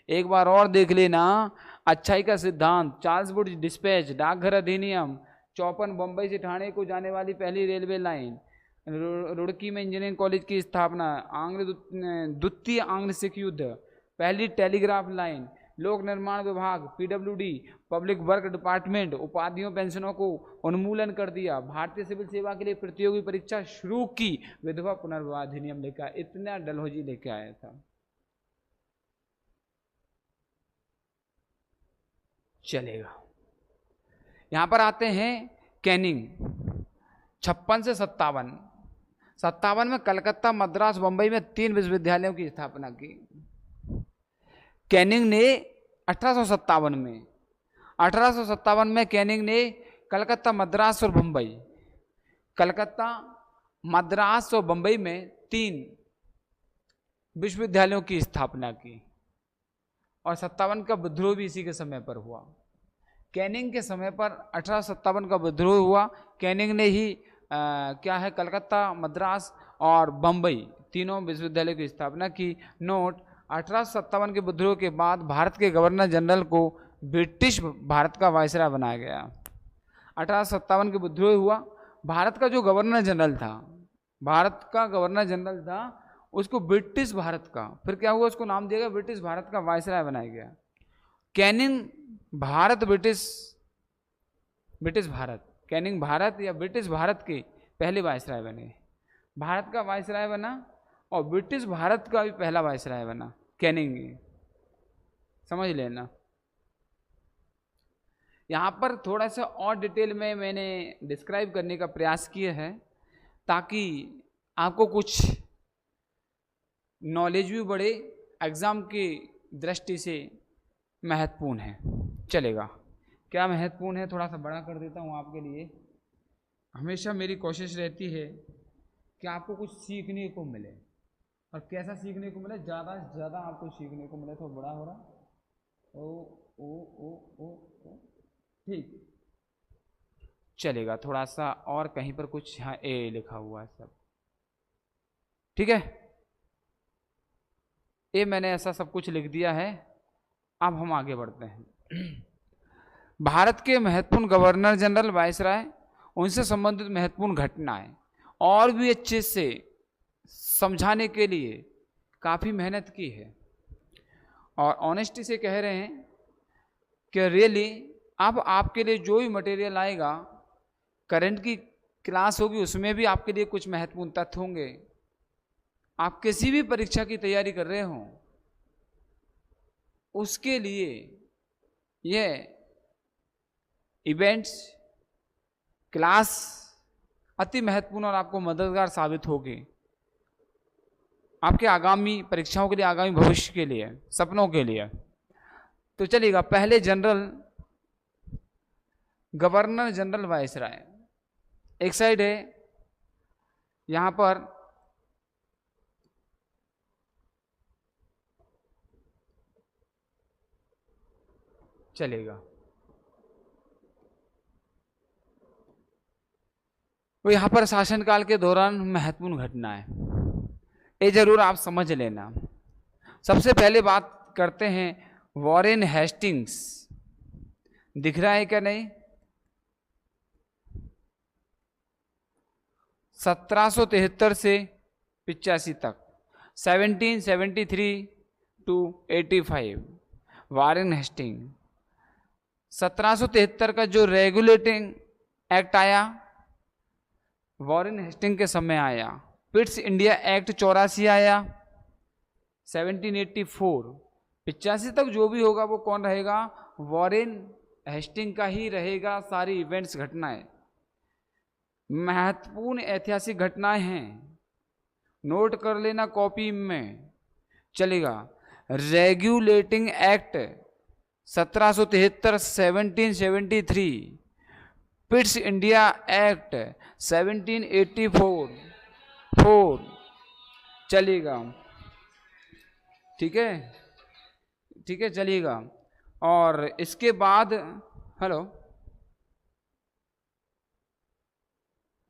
एक बार और देख लेना, अच्छाई का सिद्धांत, चार्ल्स वुड डिस्पैच, डाकघर अधिनियम, 54 बंबई से ठाणे को जाने वाली पहली रेलवे लाइन, रुड़की में इंजीनियरिंग कॉलेज की स्थापना, द्वितीय आंग्ल सिख युद्ध, पहली टेलीग्राफ लाइन, लोक निर्माण विभाग, पीडब्ल्यूडी, पब्लिक वर्क डिपार्टमेंट, उपाधियों पेंशनों को उन्मूलन कर दिया, भारतीय सिविल सेवा के लिए प्रतियोगी परीक्षा शुरू की, विधवा पुनर्विवाह अधिनियम लेकर, इतना डलहौजी लेके आया था। चलेगा, यहां पर आते हैं कैनिंग। 56 से 57 में कलकत्ता, मद्रास, बंबई में 3 विश्वविद्यालयों की स्थापना की। कैनिंग ने 1857 में कैनिंग ने कलकत्ता, मद्रास और बंबई, कलकत्ता, मद्रास और बंबई में 3 विश्वविद्यालयों की स्थापना की। और 57 का विद्रोह भी इसी के समय पर हुआ। कैनिंग के समय पर 1857 का विद्रोह हुआ। कैनिंग ने ही क्या है, कलकत्ता, मद्रास और बंबई तीनों विश्वविद्यालयों की स्थापना की। नोट, 1857 के विद्रोह के बाद भारत के गवर्नर जनरल को ब्रिटिश भारत का वायसराय बनाया गया। 1857 के विद्रोह हुआ, भारत का जो गवर्नर जनरल था, भारत का गवर्नर जनरल था, उसको ब्रिटिश भारत का, फिर क्या हुआ, उसको नाम दिया गया ब्रिटिश भारत का वायसराय बनाया गया। Canning Bharat, British Bharat, Canning Bharat या ब्रिटिश भारत के पहले वायसराय बने। भारत का वायसराय बना और ब्रिटिश भारत का भी पहला वायसराय बना कैनिंग, समझ लेना। यहाँ पर थोड़ा सा और डिटेल में मैंने डिस्क्राइब करने का प्रयास किया है ताकि आपको कुछ नॉलेज भी बढ़े, एग्ज़ाम की दृष्टि से महत्वपूर्ण है। चलेगा, क्या महत्वपूर्ण है, थोड़ा सा बड़ा कर देता हूँ आपके लिए। हमेशा मेरी कोशिश रहती है कि आपको कुछ सीखने को मिले, और कैसा सीखने को मिले, ज़्यादा से ज़्यादा आपको सीखने को मिले। तो बड़ा हो रहा, ओ ठीक, चलेगा। थोड़ा सा और कहीं पर कुछ यहाँ ए लिखा हुआ है सब, ठीक है, ये मैंने ऐसा सब कुछ लिख दिया है। अब हम आगे बढ़ते हैं। भारत के महत्वपूर्ण गवर्नर जनरल, वायसराय, उनसे संबंधित महत्वपूर्ण घटनाएं और भी अच्छे से समझाने के लिए काफ़ी मेहनत की है, और ऑनेस्टी से कह रहे हैं कि रियली अब आपके लिए जो भी मटेरियल आएगा, करंट की क्लास होगी, उसमें भी आपके लिए कुछ महत्वपूर्ण तथ्य होंगे। आप किसी भी परीक्षा की तैयारी कर रहे हो, उसके लिए यह इवेंट्स क्लास अति महत्वपूर्ण और आपको मददगार साबित होगी आपके आगामी परीक्षाओं के लिए, आगामी भविष्य के लिए, सपनों के लिए। तो चलिएगा, पहले जनरल, गवर्नर जनरल वायसराय एक साइड है, यहां पर चलेगा, वो यहां पर शासनकाल के दौरान महत्वपूर्ण घटना है, ये जरूर आप समझ लेना। सबसे पहले बात करते हैं वॉरेन हेस्टिंग्स, दिख रहा है क्या नहीं? 1773 से 85 तक, 1773 to 85, वॉरेन हेस्टिंग। 1773 का जो रेगुलेटिंग एक्ट आया, वॉरेन हेस्टिंग के समय आया। पिट्स इंडिया एक्ट 84 आया 1784। 85 तक जो भी होगा वो कौन रहेगा? वॉरेन हेस्टिंग का ही रहेगा। सारी इवेंट्स, घटनाएं, महत्वपूर्ण ऐतिहासिक घटनाएं हैं, नोट कर लेना कॉपी में, चलेगा। रेगुलेटिंग एक्ट 1773 1773, पिट्स इंडिया एक्ट 1784 चलेगा। ठीक है, ठीक है, चलिएगा। और इसके बाद हेलो,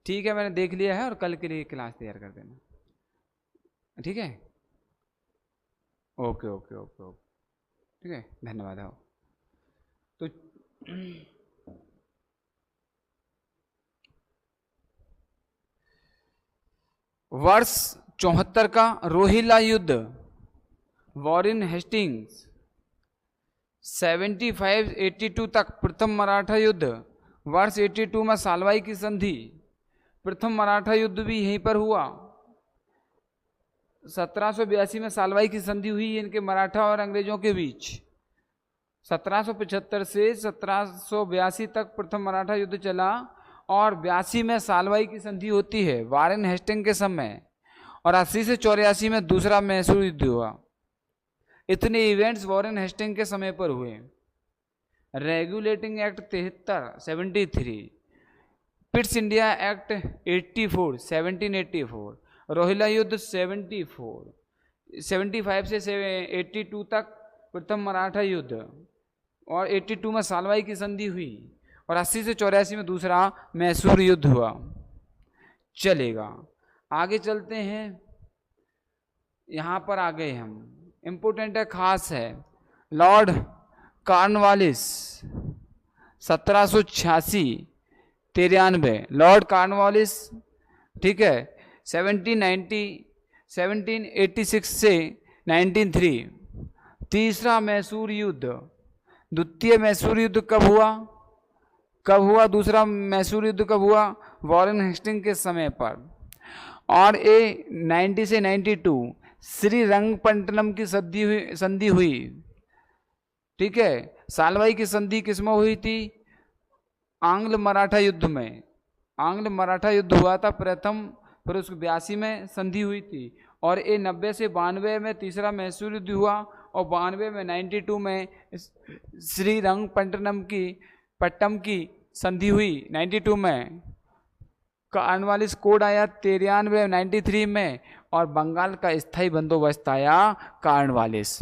ठीक है, मैंने देख लिया है और कल के लिए क्लास तैयार कर देना, ठीक है। ओके ओके ओके ओके, ठीक है, धन्यवाद। आओ तो वर्ष 74 का रोहिला युद्ध, वॉरेन हेस्टिंग्स, 75-82 तक प्रथम मराठा युद्ध, वर्ष 82 में सालवाई की संधि, प्रथम मराठा युद्ध भी यहीं पर हुआ। 1782 में सालवाई की संधि हुई इनके मराठा और अंग्रेजों के बीच। 1775 से 1782 तक प्रथम मराठा युद्ध चला और 82 में सालवाई की संधि होती है वॉरेन हेस्टिंग के समय, और 80 से 84 में दूसरा मैसूर युद्ध हुआ। इतने इवेंट्स वॉरेन हेस्टिंग के समय पर हुए। Regulating act 73 Pitt's India act 1784, Rohilla युद्ध 75 से 82 तक प्रथम मराठा युद्ध, और 82 में सालवाई की संधि हुई, और 80 से 84 में दूसरा मैसूर युद्ध हुआ। चलेगा, आगे चलते हैं। यहाँ पर आ गए हम, इम्पोर्टेंट है, खास है। लॉर्ड कॉर्नवालिस 1786-93, लॉर्ड कॉर्नवालिस, ठीक है, 1786 से 1903। तीसरा मैसूर युद्ध, द्वितीय मैसूर युद्ध कब हुआ? दूसरा मैसूर युद्ध कब हुआ? वॉरेन हेस्टिंग के समय पर। और 90 से 92 श्रीरंगपट्टनम की संधि हुई, ठीक है। सालवाई की संधि किसमें हुई थी? आंग्ल मराठा युद्ध में। आंग्ल मराठा युद्ध हुआ था प्रथम, फिर उसको 82 में संधि हुई थी, और 90 से 92 में तीसरा मैसूर युद्ध हुआ, और 92 में 92 में श्रीरंगपट्टनम की संधि हुई। 92 में कॉर्नवालिस कोड आया 93, 93 में, और बंगाल का स्थायी बंदोबस्त आया कॉर्नवालिस।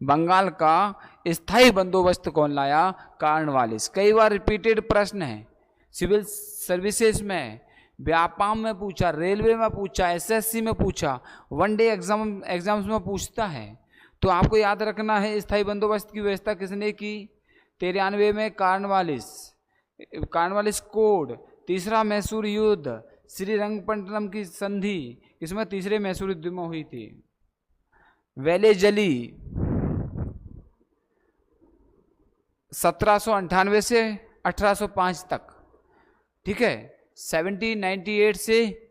बंगाल का स्थायी बंदोबस्त कौन लाया? कॉर्नवालिस। कई बार रिपीटेड प्रश्न है सिविल सर्विसेज में, व्यापाम में पूछा, रेलवे में पूछा, एसएससी में पूछा, वनडे एग्जाम्स में पूछता है। तो आपको याद रखना है स्थायी बंदोबस्त की व्यवस्था किसने की? 93 में कॉर्नवालिस कोड। तीसरा मैसूर युद्ध, श्रीरंगपट्टनम की संधि, इसमें तीसरे मैसूर युद्ध में हुई थी। वेलेजली 1798 से 1805 तक, ठीक है। 1798 से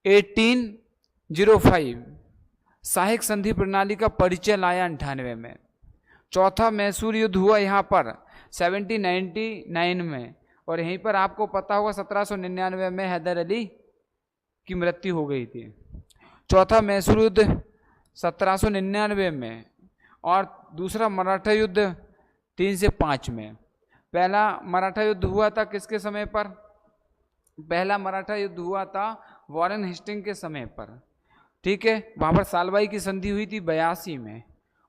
1805 सहायक संधि प्रणाली का परिचय लाया 98 में। चौथा मैसूर युद्ध हुआ यहाँ पर 1799 में, और यहीं पर आपको पता होगा 1799 में हैदर अली की मृत्यु हो गई थी। चौथा मैसूर युद्ध 1799 में, और दूसरा मराठा युद्ध 3 से 5 में। पहला मराठा युद्ध हुआ था किसके समय पर? पहला मराठा युद्ध हुआ था वॉरेन हेस्टिंग के समय पर, ठीक है। वहाँ पर सालवाई की संधि हुई थी 82 में,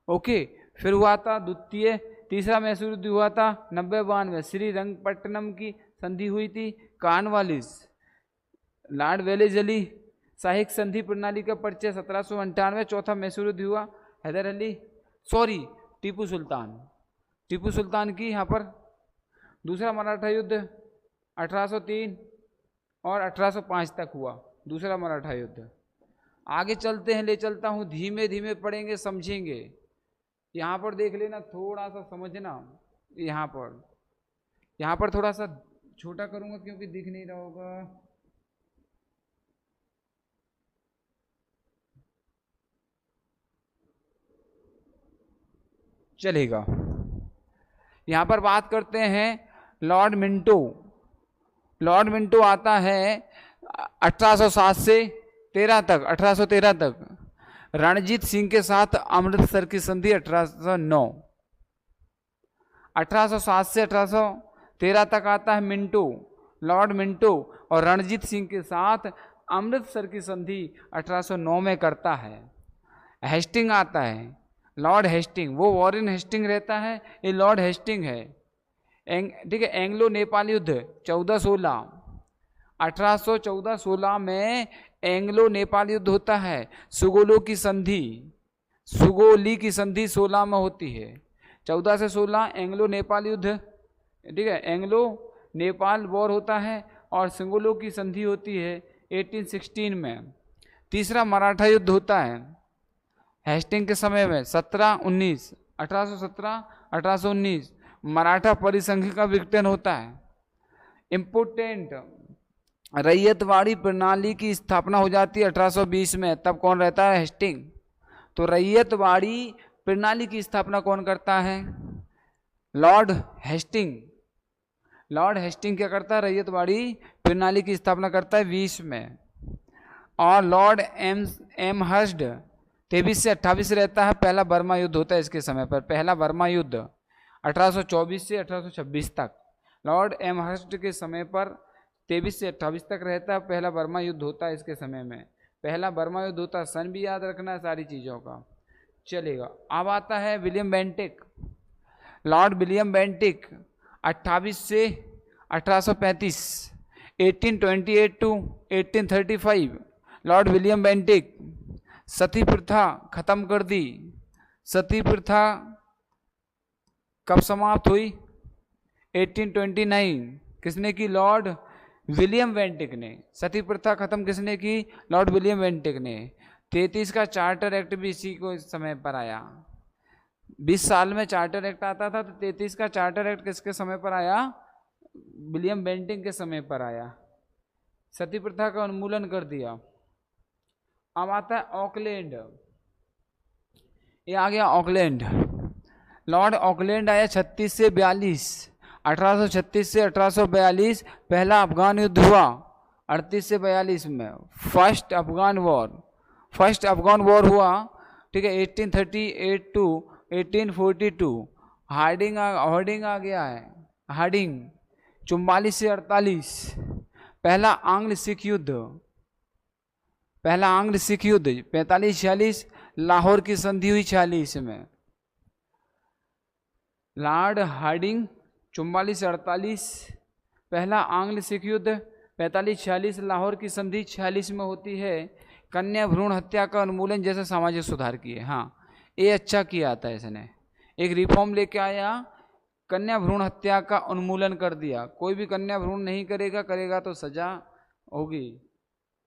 ओके। फिर हुआ था तीसरा मैसूर युद्ध हुआ था 90-92 में, श्रीरंगपट्टनम की संधि हुई थी। कॉर्नवालिस, लॉर्ड वेलेजली, सहायक संधि प्रणाली का परिचय 1798। चौथा मैसूर युद्ध हुआ टीपू सुल्तान की यहाँ पर। दूसरा मराठा युद्ध 1803 और 1805 तक हुआ, दूसरा मराठा युद्ध। आगे चलते हैं, ले चलता हूँ, धीमे धीमे पढ़ेंगे, समझेंगे। यहाँ पर देख लेना, थोड़ा सा समझना। यहाँ पर थोड़ा सा छोटा करूँगा क्योंकि दिख नहीं रहा होगा। चलेगा। यहाँ पर बात करते हैं लॉर्ड मिंटो आता है 1807 से 1813 तक। रणजीत सिंह के साथ अमृतसर की संधि 1809। 1807 से 1813 तक आता है लॉर्ड मिंटो, और रणजीत सिंह के साथ अमृतसर की संधि 1809 में करता है। हेस्टिंग आता है, लॉर्ड हेस्टिंग, वो वॉरेन हेस्टिंग रहता है, ये लॉर्ड हेस्टिंग है। ठीक है। एंग्लो नेपाल युद्ध 1416, 1814-16 में एंग्लो नेपाल युद्ध होता है। सुगोली की संधि 16 में होती है। 14 से 16 एंग्लो नेपाल युद्ध, ठीक है, एंग्लो नेपाल वॉर होता है, और सुगोली की संधि होती है 1816 में। तीसरा मराठा युद्ध होता है हेस्टिंग के समय में 17-19, 1817-1819 मराठा परिसंघ का विघटन होता है। इम्पोर्टेंट, रैयतवाड़ी प्रणाली की स्थापना हो जाती है 1820 में। तब कौन रहता है? हेस्टिंग। तो रैयतवाड़ी प्रणाली की स्थापना कौन करता है? Lord Hasting. लॉर्ड हेस्टिंग क्या करता है? रैयतवाड़ी प्रणाली की स्थापना करता है 20 में। और लॉर्ड एम हर्स्ट 23 से 28 रहता है। पहला बर्मा युद्ध होता है इसके समय पर, पहला बर्मा युद्ध 1824 से 1826 तक। लॉर्ड एम हर्स्ट के समय पर 23 से 28 तक रहता है, पहला बर्मा युद्ध होता है इसके समय में। पहला बर्मा युद्ध होता है, सन भी याद रखना है सारी चीज़ों का, चलेगा। अब आता है William Bentinck. Lord William Bentinck 28 से 1835, 1828 टू 1835। लॉर्ड विलियम बेंटिक सती प्रथा खत्म कर दी। सती प्रथा कब समाप्त हुई? 1829। किसने की? लॉर्ड विलियम बेंटिक ने। सती प्रथा खत्म किसने की? लॉर्ड विलियम बेंटिक ने। 33 का चार्टर एक्ट भी इसी को इस समय पर आया। 20 साल में चार्टर एक्ट आता था, तो 33 का चार्टर एक्ट किसके समय पर आया? विलियम बेंटिक के समय पर आया। सती प्रथा का उन्मूलन कर दिया। अब आता है ऑकलैंड। ये आ गया ऑकलैंड। लॉर्ड ऑकलैंड आया 36 से 42, 1836 से 1842 पहला अफगान युद्ध हुआ। 38 से 42 में फर्स्ट अफगान वॉर हुआ, ठीक है। 1838 टू 1842 हार्डिंग आ गया है। हार्डिंग 44 से 48 पहला आंग्ल सिख युद्ध 45-46 लाहौर की संधि हुई 46 में। लॉर्ड हार्डिंग 44 से 48 पहला आंग्ल सिख युद्ध, 45-46 लाहौर की संधि 46 में होती है। कन्या भ्रूण हत्या का उन्मूलन जैसे सामाजिक सुधार किए। हाँ, ये अच्छा किया था इसने, एक रिफॉर्म लेके आया, कन्या भ्रूण हत्या का उन्मूलन कर दिया। कोई भी कन्या भ्रूण नहीं करेगा तो सजा होगी,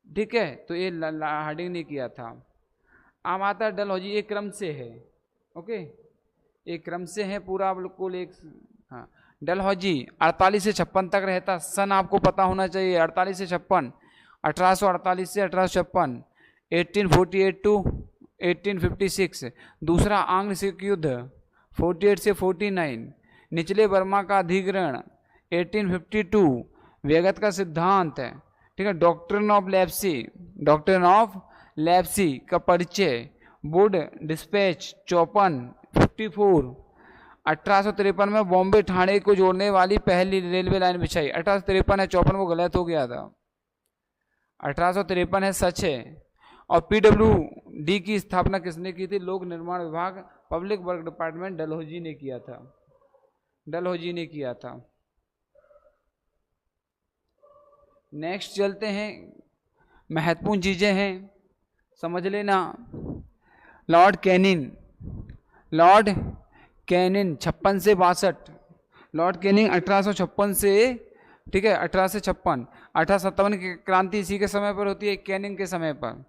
ठीक है। तो ये हार्डिंग ने किया था। अब आता डलहौजी, एक क्रम से है, ओके, एक क्रम से है पूरा बिल्कुल एक। हाँ, डलहौजी 48 से 56 तक रहता। सन आपको पता होना चाहिए, 48 से 56, 1848 से 1856, 1848 टू 1856। दूसरा आंग्ल सिख युद्ध 48 से 49, निचले बर्मा का अधिग्रहण 1852, वेगत का सिद्धांत, ठीक है, डॉक्ट्रिन ऑफ लेप्सी का परिचय, वुड डिस्पैच 54, 1853 में बॉम्बे ठाणे को जोड़ने वाली पहली रेलवे लाइन बिछाई। 1853 है, 54 वो गलत हो गया था, 1853 है, सच है। और PWD की स्थापना किसने की थी? लोक निर्माण विभाग, पब्लिक वर्क डिपार्टमेंट डलहौजी ने किया था। नेक्स्ट चलते हैं, महत्वपूर्ण चीजें हैं, समझ लेना। लॉर्ड कैनिंग 56 से 62, लॉर्ड कैनिंग 1856 से, ठीक है, 18 से 56, 1857 की क्रांति इसी के समय पर होती है, कैनिंग के समय पर।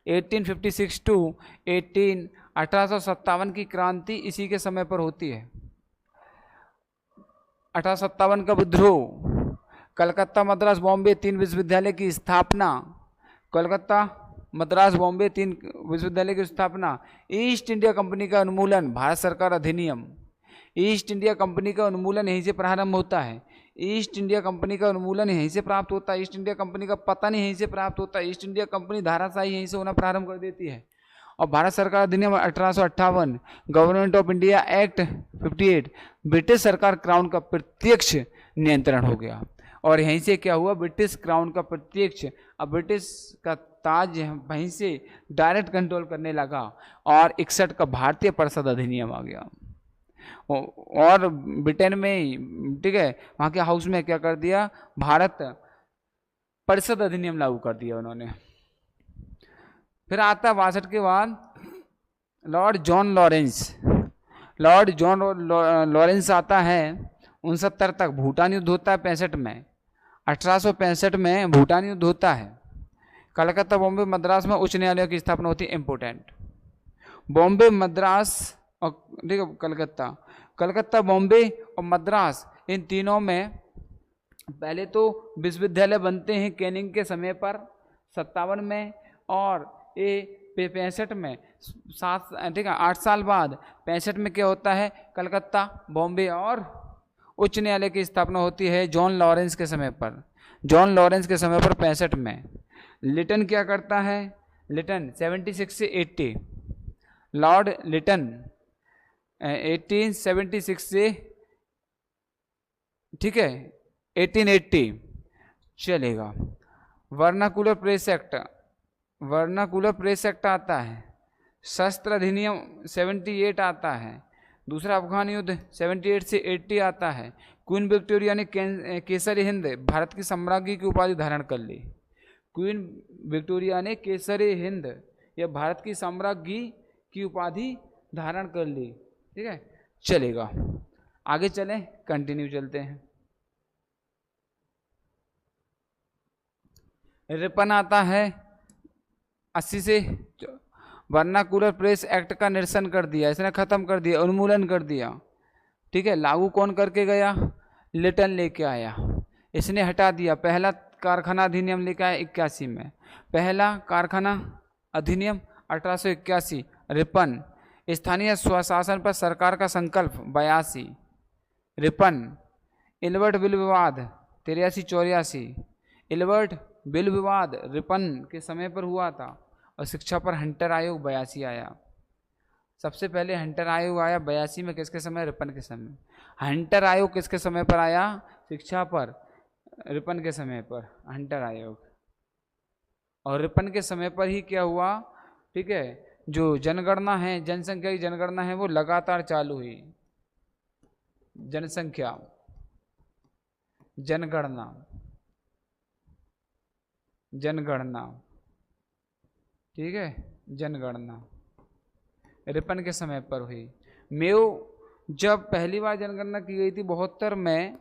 1856 टू 1857 की क्रांति इसी के समय पर होती है। 1857 का विद्रोह, कलकत्ता मद्रास बॉम्बे 3 विश्वविद्यालय की स्थापना, कलकत्ता मद्रास बॉम्बे 3 विश्वविद्यालय की स्थापना, ईस्ट इंडिया कंपनी का उन्मूलन, भारत सरकार अधिनियम। ईस्ट इंडिया कंपनी का उन्मूलन यहीं से प्रारंभ होता है। ईस्ट इंडिया कंपनी का उन्मूलन यहीं से प्राप्त होता है। ईस्ट इंडिया कंपनी का पतन यहीं से प्राप्त होता है। ईस्ट इंडिया कंपनी धाराशाही यहीं से होना प्रारंभ कर देती है। और भारत सरकार अधिनियम 1858, government of India act 58, British सरकार क्राउन का प्रत्यक्ष नियंत्रण हो गया। और यहीं से क्या हुआ? ब्रिटिश क्राउन का प्रत्यक्ष, अब ब्रिटिश का ताज वहीं से डायरेक्ट कंट्रोल करने लगा और 61 का भारतीय परिषद अधिनियम आ गया। और ब्रिटेन में, ठीक है, वहाँ के हाउस में क्या कर दिया, भारत परिषद अधिनियम लागू कर दिया उन्होंने। फिर आता 62 के बाद लॉर्ड जॉन लॉरेंस आता है 69 तक। भूटान युद्ध होता है 65 में, 1865 में भूटान युद्ध होता है। कलकत्ता, बॉम्बे, मद्रास में उच्च न्यायालयों की स्थापना होती है। इंपोर्टेंट, बॉम्बे, मद्रास और ठीक है कलकत्ता, बॉम्बे और मद्रास, इन तीनों में पहले तो विश्वविद्यालय बनते हैं कैनिंग के समय पर 57 में, और ये 65 में 8 साल बाद 65 में क्या होता है, कलकत्ता, बॉम्बे और उच्च न्यायालय की स्थापना होती है जॉन लॉरेंस के समय पर। 65 में लिटन क्या करता है, लिटन 76 से 80, लॉर्ड लिटन 1876 से, ठीक है, 1880 चलेगा। वर्नाकुलर प्रेस एक्ट आता है। शस्त्र अधिनियम 78 आता है। दूसरा अफगान युद्ध 78 से 80 आता है। क्वीन विक्टोरिया ने केसरी हिंद भारत की साम्राज्ञी की उपाधि धारण कर ली। क्वीन विक्टोरिया ने केसरी हिंद या भारत की साम्राज्ञी की उपाधि धारण कर ली। ठीक है, चलेगा। आगे चलें, कंटिन्यू चलते हैं। रिपन आता है 80 से। वर्नाकुलर प्रेस एक्ट का निरसन कर दिया, इसने खत्म कर दिया, उन्मूलन कर दिया। ठीक है, लागू कौन करके गया, लिटन लेके आया, इसने हटा दिया। पहला कारखाना अधिनियम लेके आया 81 में, पहला कारखाना अधिनियम 1881। रिपन, स्थानीय स्वशासन पर सरकार का संकल्प 82। रिपन, इलवर्ट बिल विवाद 83-84। इलवर्ट बिल विवाद रिपन के समय पर हुआ था। और शिक्षा पर हंटर आयोग 82 आया। सबसे पहले हंटर आयोग आया 82 में, किसके समय, रिपन के समय। हंटर आयोग किसके समय पर आया, शिक्षा पर, रिपन के समय पर हंटर आयोग। और रिपन के समय पर ही क्या हुआ, ठीक है, जो जनगणना है, जनसंख्या की जनगणना है, वो लगातार चालू हुई। जनसंख्या जनगणना, ठीक है, जनगणना रिपन के समय पर हुई। मेयो जब पहली बार जनगणना की गई थी 72 में,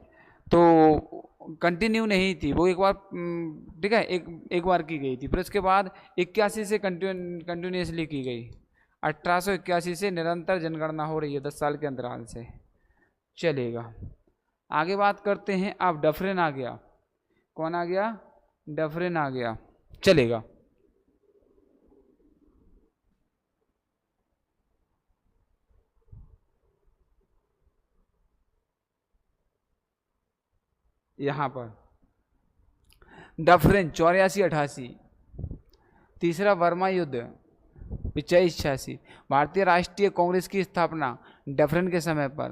तो कंटिन्यू नहीं थी वो, एक बार, ठीक है, एक बार की गई थी। फिर उसके बाद 81 से कंटिन्यूसली की गई। 1881 से निरंतर जनगणना हो रही है 10 साल के अंतराल से। चलेगा, आगे बात करते हैं। अब डफरिन आ गया। कौन आ गया, डफरिन आ गया। चलेगा, यहां पर डफरिन 84-88। तीसरा वर्मा युद्ध 85-86। भारतीय राष्ट्रीय कांग्रेस की स्थापना डफरिन के समय पर।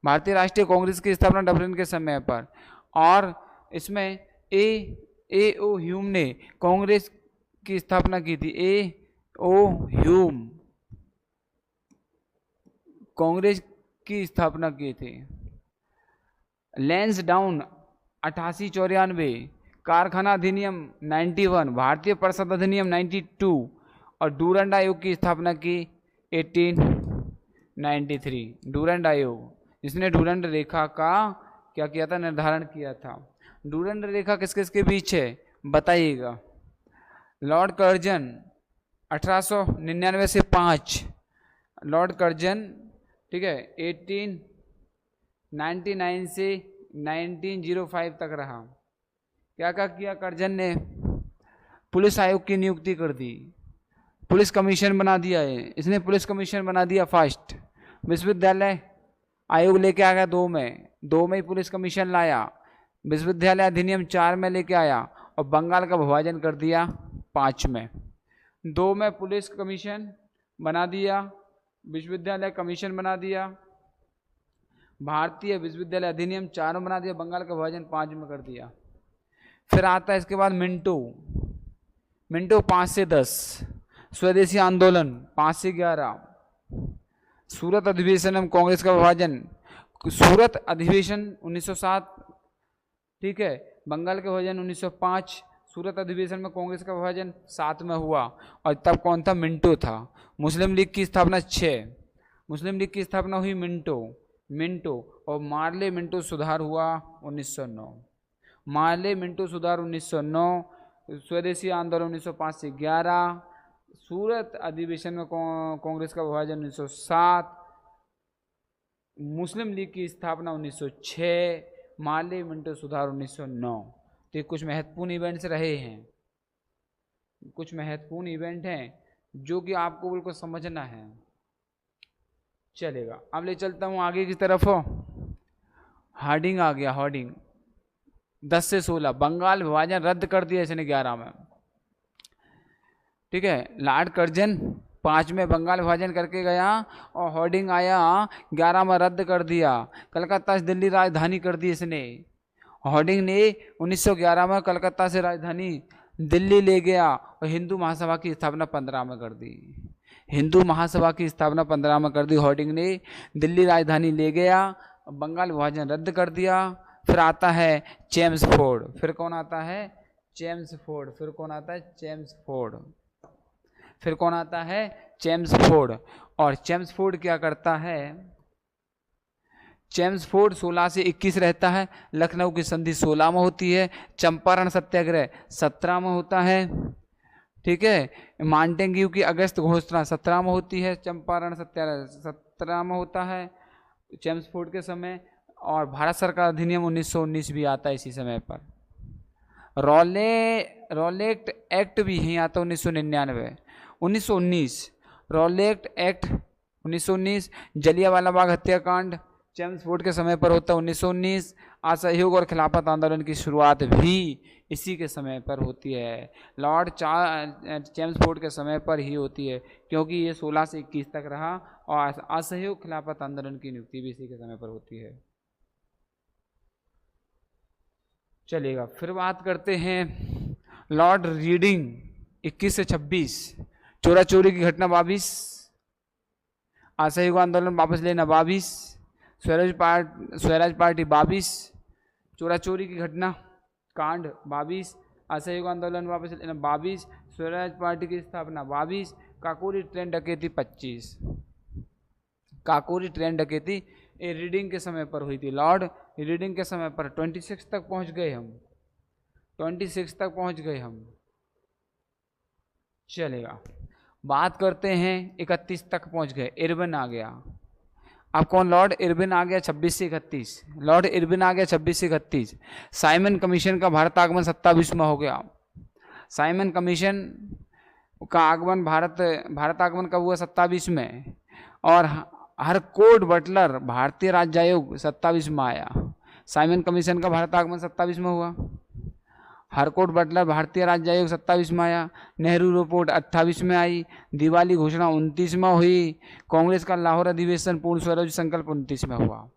भारतीय राष्ट्रीय कांग्रेस की स्थापना डफरिन के समय पर। और इसमें ए ओ ह्यूम ने कांग्रेस की स्थापना की थी। ए ओ ह्यूम कांग्रेस की स्थापना की थी। लैंसडाउन 88-94। कारखाना अधिनियम 91। भारतीय परिषद अधिनियम 92। और डूरंड आयोग की स्थापना की 1893। डूरंड आयोग, जिसने डूरंड रेखा का क्या किया था, निर्धारण किया था। डूरंड रेखा किस किस के बीच है, बताइएगा। लॉर्ड कर्जन 1899 से 5। लॉर्ड कर्जन, ठीक है, 1899 से 1905 तक रहा। क्या क्या किया कर्जन ने, पुलिस आयोग की नियुक्ति कर दी, पुलिस कमीशन बना दिया है इसने, पुलिस कमीशन बना दिया फर्स्ट। विश्वविद्यालय आयोग लेके आ गया 2 में, 2 में ही पुलिस कमीशन लाया। विश्वविद्यालय अधिनियम 4 में लेके आया। और बंगाल का विभाजन कर दिया 5 में। 2 में पुलिस कमीशन बना दिया, विश्वविद्यालय कमीशन बना दिया, भारतीय विश्वविद्यालय अधिनियम 4 में बना दिया, बंगाल का विभाजन 5 में कर दिया। फिर आता है इसके बाद मिंटो 5 से 10, स्वदेशी आंदोलन 5 से 11, सूरत अधिवेशन एवं कांग्रेस का विभाजन, सूरत अधिवेशन 1907, ठीक है, बंगाल का विभाजन 1905, सूरत अधिवेशन में कांग्रेस का विभाजन 7 में हुआ, और तब कौन था? मिंटो था। मुस्लिम लीग की स्थापना 6, मुस्लिम लीग की स्थापना हुई मिंटो, और मार्ले मिंटो सुधार हुआ 1909, मार्ले मिंटो सुधार 1909, स्वदेशी आंदोलन 1905 से 11, सूरत अधिवेशन में कांग्रेस का विभाजन 1907, मुस्लिम लीग की स्थापना 1906, मार्ले मिंटो सुधार 1909। तो ये कुछ महत्वपूर्ण इवेंट्स रहे हैं, कुछ महत्वपूर्ण इवेंट हैं जो कि आपको बिल्कुल समझना है। चलेगा, अब ले चलता हूँ आगे की तरफ। हार्डिंग आ गया, हार्डिंग 10 से 16, बंगाल विभाजन रद्द कर दिया इसने 11 में, ठीक है। लॉर्ड कर्जन 5 में बंगाल विभाजन करके गया, और हार्डिंग आया 11 में रद्द कर दिया। कलकत्ता से दिल्ली राजधानी कर दी इसने। हार्डिंग ने 1911 में कलकत्ता से राजधानी दिल्ली ले गया, और हिंदू महासभा की स्थापना 15 में कर दी। हिंदू महासभा की स्थापना 15 में कर दी हार्डिंग ने, दिल्ली राजधानी ले गया, बंगाल विभाजन रद्द कर दिया। फिर आता है चेम्सफोर्ड, फिर कौन आता है? चेम्सफोर्ड, फिर कौन आता है? चेम्सफोर्ड, फिर कौन आता है? चेम्सफोर्ड। और चेम्सफोर्ड क्या करता है? चेम्सफोर्ड 16 से 21 रहता है, लखनऊ की संधि 16 में होती है, चंपारण सत्याग्रह 17 में होता है, ठीक है। मांटेग्यू की अगस्त घोषणा 17 में होती है, चंपारण सत्याग्रह 17 में होता है चेम्सफोर्ड के समय, और भारत सरकार अधिनियम 1919 भी आता है इसी समय पर। रॉलेट एक्ट भी यहीं आता है 1919, रॉलेट एक्ट 1919। जलियांवाला बाग हत्याकांड चेम्सफोर्ड के समय पर होता है 1919। असहयोग और खिलाफत आंदोलन की शुरुआत भी इसी के समय पर होती है, लॉर्ड चेम्सफोर्ड के समय पर ही होती है, क्योंकि ये 16 से 21 तक रहा, और असहयोग खिलाफत आंदोलन की नियुक्ति भी इसी के समय पर होती है। चलेगा, फिर बात करते हैं लॉर्ड रीडिंग 21 से 26, चोरा चोरी की घटना 22, असहयोग आंदोलन वापस लेना 22, स्वराज पार्टी 22, चोरा चोरी की घटना कांड 22, असहयोग आंदोलन वापस लेना 22, स्वराज पार्टी की स्थापना 22, काकोरी ट्रेन डकैती 25। काकोरी ट्रेन डकैती ये रीडिंग के समय पर हुई थी, लॉर्ड रीडिंग के समय पर। 26 तक पहुंच गए हम, 26 तक पहुंच गए हम। चलेगा, बात करते हैं 31 तक पहुंच गए, इरविन आ गया। अब कौन? लॉर्ड इरविन आ गया 26 से 31, लॉर्ड इरविन आ गया 26 से 31। साइमन कमीशन का भारत आगमन 27 में हो गया। साइमन कमीशन का आगमन भारत आगमन कब हुआ? 27 में। और हरकोर्ट बटलर भारतीय राज्य आयोग 27 में आया। साइमन कमीशन का भारत आगमन 27 में हुआ, हरकोर्ट बटलर भारतीय राज्य आयोग 27 में आया, नेहरू रिपोर्ट 28 में आई, दिवाली घोषणा 29 में हुई, कांग्रेस का लाहौर अधिवेशन पूर्ण स्वरोज संकल्प 29 में हुआ,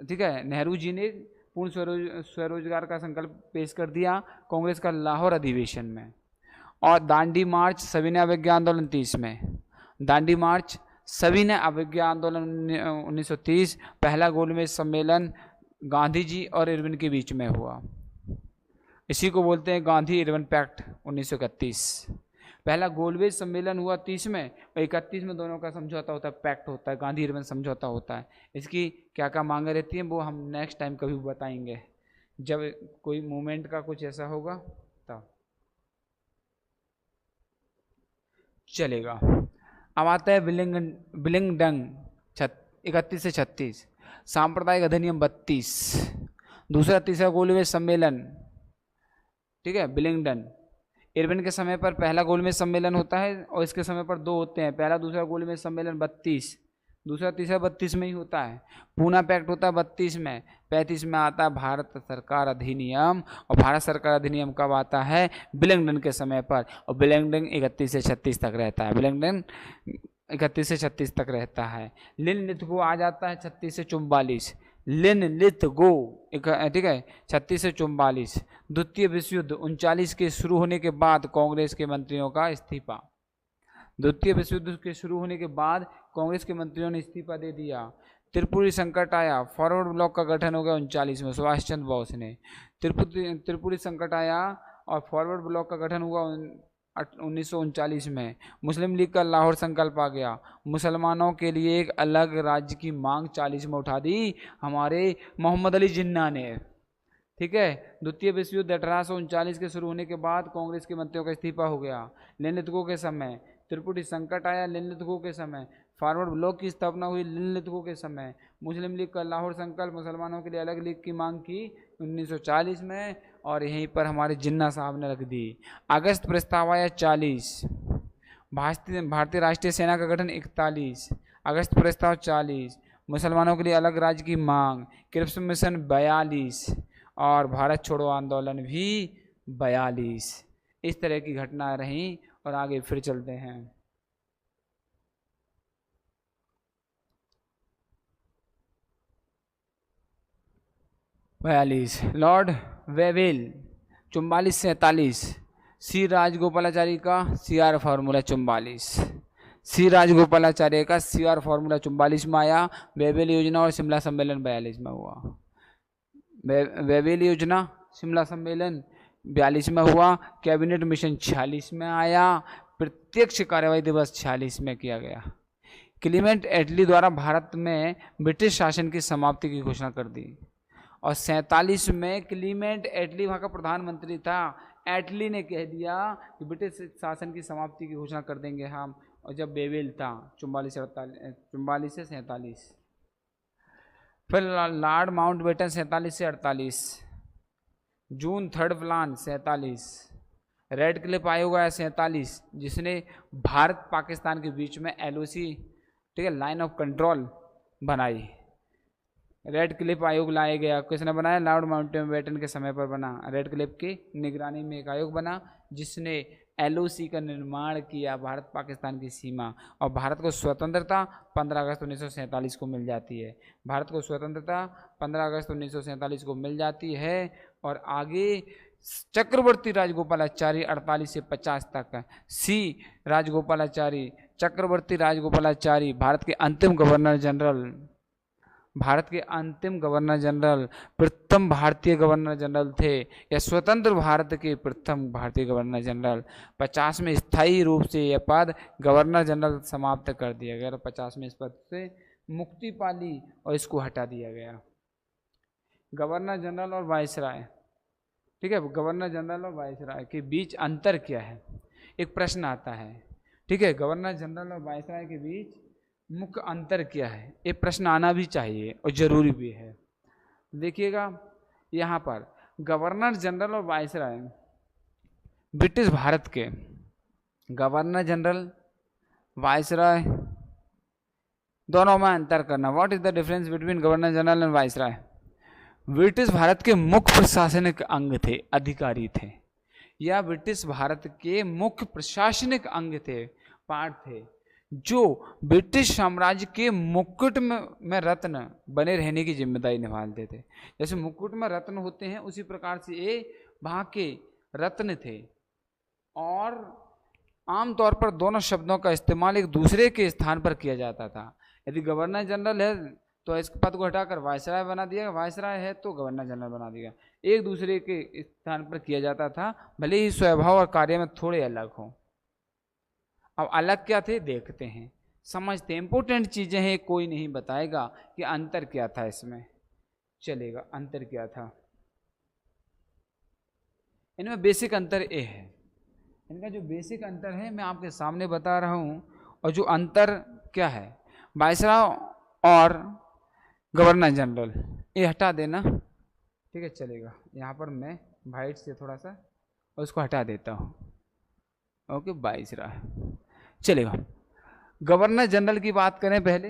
ठीक है। नेहरू जी ने पूर्ण स्वरोजगार का संकल्प पेश कर दिया कांग्रेस का लाहौर अधिवेशन में। और दांडी मार्च सविनय अवज्ञा आंदोलन 30 में, दांडी मार्च सविनय अवज्ञा आंदोलन 1930, पहला गोलमेज सम्मेलन गांधी जी और इरविन के बीच में हुआ, इसी को बोलते हैं गांधी इरविन पैक्ट 1931। पहला गोलमेज सम्मेलन हुआ 30 में, और 31 में दोनों का समझौता होता है, पैक्ट होता है, गांधी इरविन समझौता होता है। इसकी क्या क्या मांगे रहती हैं वो हम नेक्स्ट टाइम कभी बताएंगे, जब कोई मूवमेंट का कुछ ऐसा होगा तब। चलेगा, अब आता है विलिंगडन 31 से 36, सांप्रदायिक अधिनियम 32, दूसरा तीसरा गोलमेज सम्मेलन, ठीक है। विलिंगडन इरविन के समय पर पहला गोलमेज सम्मेलन होता है, और इसके समय पर दो होते हैं, पहला दूसरा गोलमेज सम्मेलन 32, दूसरा तीसरा 32 में ही होता है। पूना पैक्ट होता है 32 में, 35 में आता है भारत सरकार अधिनियम, और भारत सरकार अधिनियम कब आता है? विलिंगडन के समय पर, और विलिंगडन 31 से 36 तक रहता है, विलिंगडन 31 से 36 तक रहता है। लिन लिथगो आ जाता है 36 से 44, लिनलिथगो, ठीक है, 36 से 44। द्वितीय विश्व युद्ध 39 के शुरू होने के बाद कांग्रेस के मंत्रियों का इस्तीफा। द्वितीय विश्व युद्ध के शुरू होने के बाद कांग्रेस के मंत्रियों ने इस्तीफा दे दिया। त्रिपुरी संकट आया, फॉरवर्ड ब्लॉक का गठन हो गया 39 में सुभाष चंद्र बोस ने। त्रिपुरी संकट आया और फॉरवर्ड ब्लॉक का गठन हुआ 1939 में। मुस्लिम लीग का लाहौर संकल्प आ गया। मुसलमानों के लिए एक अलग राज्य की मांग 40 में उठा दी हमारे मोहम्मद अली जिन्ना ने, ठीक है। द्वितीय विश्व युद्ध 1839 के शुरू होने के बाद कांग्रेस के मंत्रियों का इस्तीफा हो गया। लिनलिथगो के समय त्रिपुरी संकट आया, लिनलिथगो के समय फॉरवर्ड ब्लॉक की स्थापना हुई, लिनलिथगो के समय मुस्लिम लीग का लाहौर संकल्प, मुसलमानों के लिए अलग लीग की मांग की 1940 में, और यहीं पर हमारे जिन्ना साहब ने रख दी। अगस्त प्रस्ताव आया 40, भारतीय राष्ट्रीय सेना का गठन 41, अगस्त प्रस्ताव 40, मुसलमानों के लिए अलग राज्य की मांग, क्रिप्स मिशन 42 और भारत छोड़ो आंदोलन भी 42। इस तरह की घटनाएं रहीं। और आगे फिर चलते हैं। लॉर्ड वेवेल 44 से 43, सी राजगोपालाचारी का CR फार्मूला 44, सी राजगोपालाचार्य का CR फार्मूला 44 में आया। वेवेल योजना और शिमला सम्मेलन 42 में हुआ। वेवेल योजना शिमला सम्मेलन 42 में हुआ। कैबिनेट मिशन 46 में आया। प्रत्यक्ष कार्यवाही दिवस 46 में किया गया। क्लीमेंट एटली द्वारा भारत में ब्रिटिश शासन की समाप्ति की घोषणा कर दी। और 47 में क्लीमेंट एटली वहाँ का प्रधानमंत्री था। एटली ने कह दिया कि ब्रिटिश शासन की समाप्ति की घोषणा कर देंगे हम। और जब वेवेल था 44 से 47। फिर लॉर्ड माउंटबेटन 47 से 48, जून 3 प्लान 47, रेड क्लिफ आयोग आया 47, जिसने भारत पाकिस्तान के बीच में LOC, ठीक है, लाइन ऑफ कंट्रोल बनाई। रेड क्लिफ आयोग लाया गया। किसने बनाया? लॉर्ड माउंटबेटन के समय पर बना। रेड क्लिफ की निगरानी में एक आयोग बना जिसने LOC का निर्माण किया, भारत पाकिस्तान की सीमा। और भारत को स्वतंत्रता 15 अगस्त 1947 को मिल जाती है। भारत को स्वतंत्रता 15 अगस्त 1947 को मिल जाती है। और आगे चक्रवर्ती राजगोपालाचारी 48 से 50 तक, सी राजगोपालाचारी, चक्रवर्ती राजगोपालाचारी भारत के अंतिम गवर्नर जनरल, भारत के अंतिम गवर्नर जनरल, प्रथम भारतीय गवर्नर जनरल थे, या स्वतंत्र भारत के प्रथम भारतीय गवर्नर जनरल। 50 में स्थायी रूप से यह पद गवर्नर जनरल समाप्त कर दिया गया। 50 में इस पद से मुक्ति पाली और इसको हटा दिया गया। गवर्नर जनरल और वायसराय, ठीक है, गवर्नर जनरल और वायसराय के बीच अंतर क्या है, एक प्रश्न आता है। ठीक है, गवर्नर जनरल और वायसराय के बीच मुख्य अंतर क्या है, ये प्रश्न आना भी चाहिए और जरूरी भी है। देखिएगा यहाँ पर गवर्नर जनरल और वायसराय, ब्रिटिश भारत के गवर्नर जनरल, वायसराय, दोनों में अंतर करना। What is the difference between governor general and viceroy? British Bharat के मुख्य प्रशासनिक अंग थे, अधिकारी थे, या ब्रिटिश भारत के मुख्य प्रशासनिक अंग थे, पार्ट थे, जो ब्रिटिश साम्राज्य के मुकुट में रत्न बने रहने की जिम्मेदारी निभाते थे। जैसे मुकुट में रत्न होते हैं उसी प्रकार से ये वहाँ के रत्न थे। और आमतौर पर दोनों शब्दों का इस्तेमाल एक दूसरे के स्थान पर किया जाता था। यदि गवर्नर जनरल है तो इस पद को हटाकर वायसराय बना दिया, वायसराय है तो गवर्नर जनरल बना दिया। एक दूसरे के स्थान पर किया जाता था, भले ही स्वभाव और कार्य में थोड़े अलग हों। अब अलग क्या थे देखते हैं, समझते हैं। इंपॉर्टेंट चीजें हैं, कोई नहीं बताएगा कि अंतर क्या था इसमें। चलेगा, अंतर क्या था इनमें? बेसिक अंतर ये है, इनका जो बेसिक अंतर है मैं आपके सामने बता रहा हूं। और जो अंतर क्या है, वायसराय और गवर्नर जनरल, ये हटा देना, ठीक है, चलेगा। यहाँ पर मैं वाइट से थोड़ा सा और उसको हटा देता हूँ। ओके, वायसराय चलेगा। गवर्नर जनरल की बात करें पहले।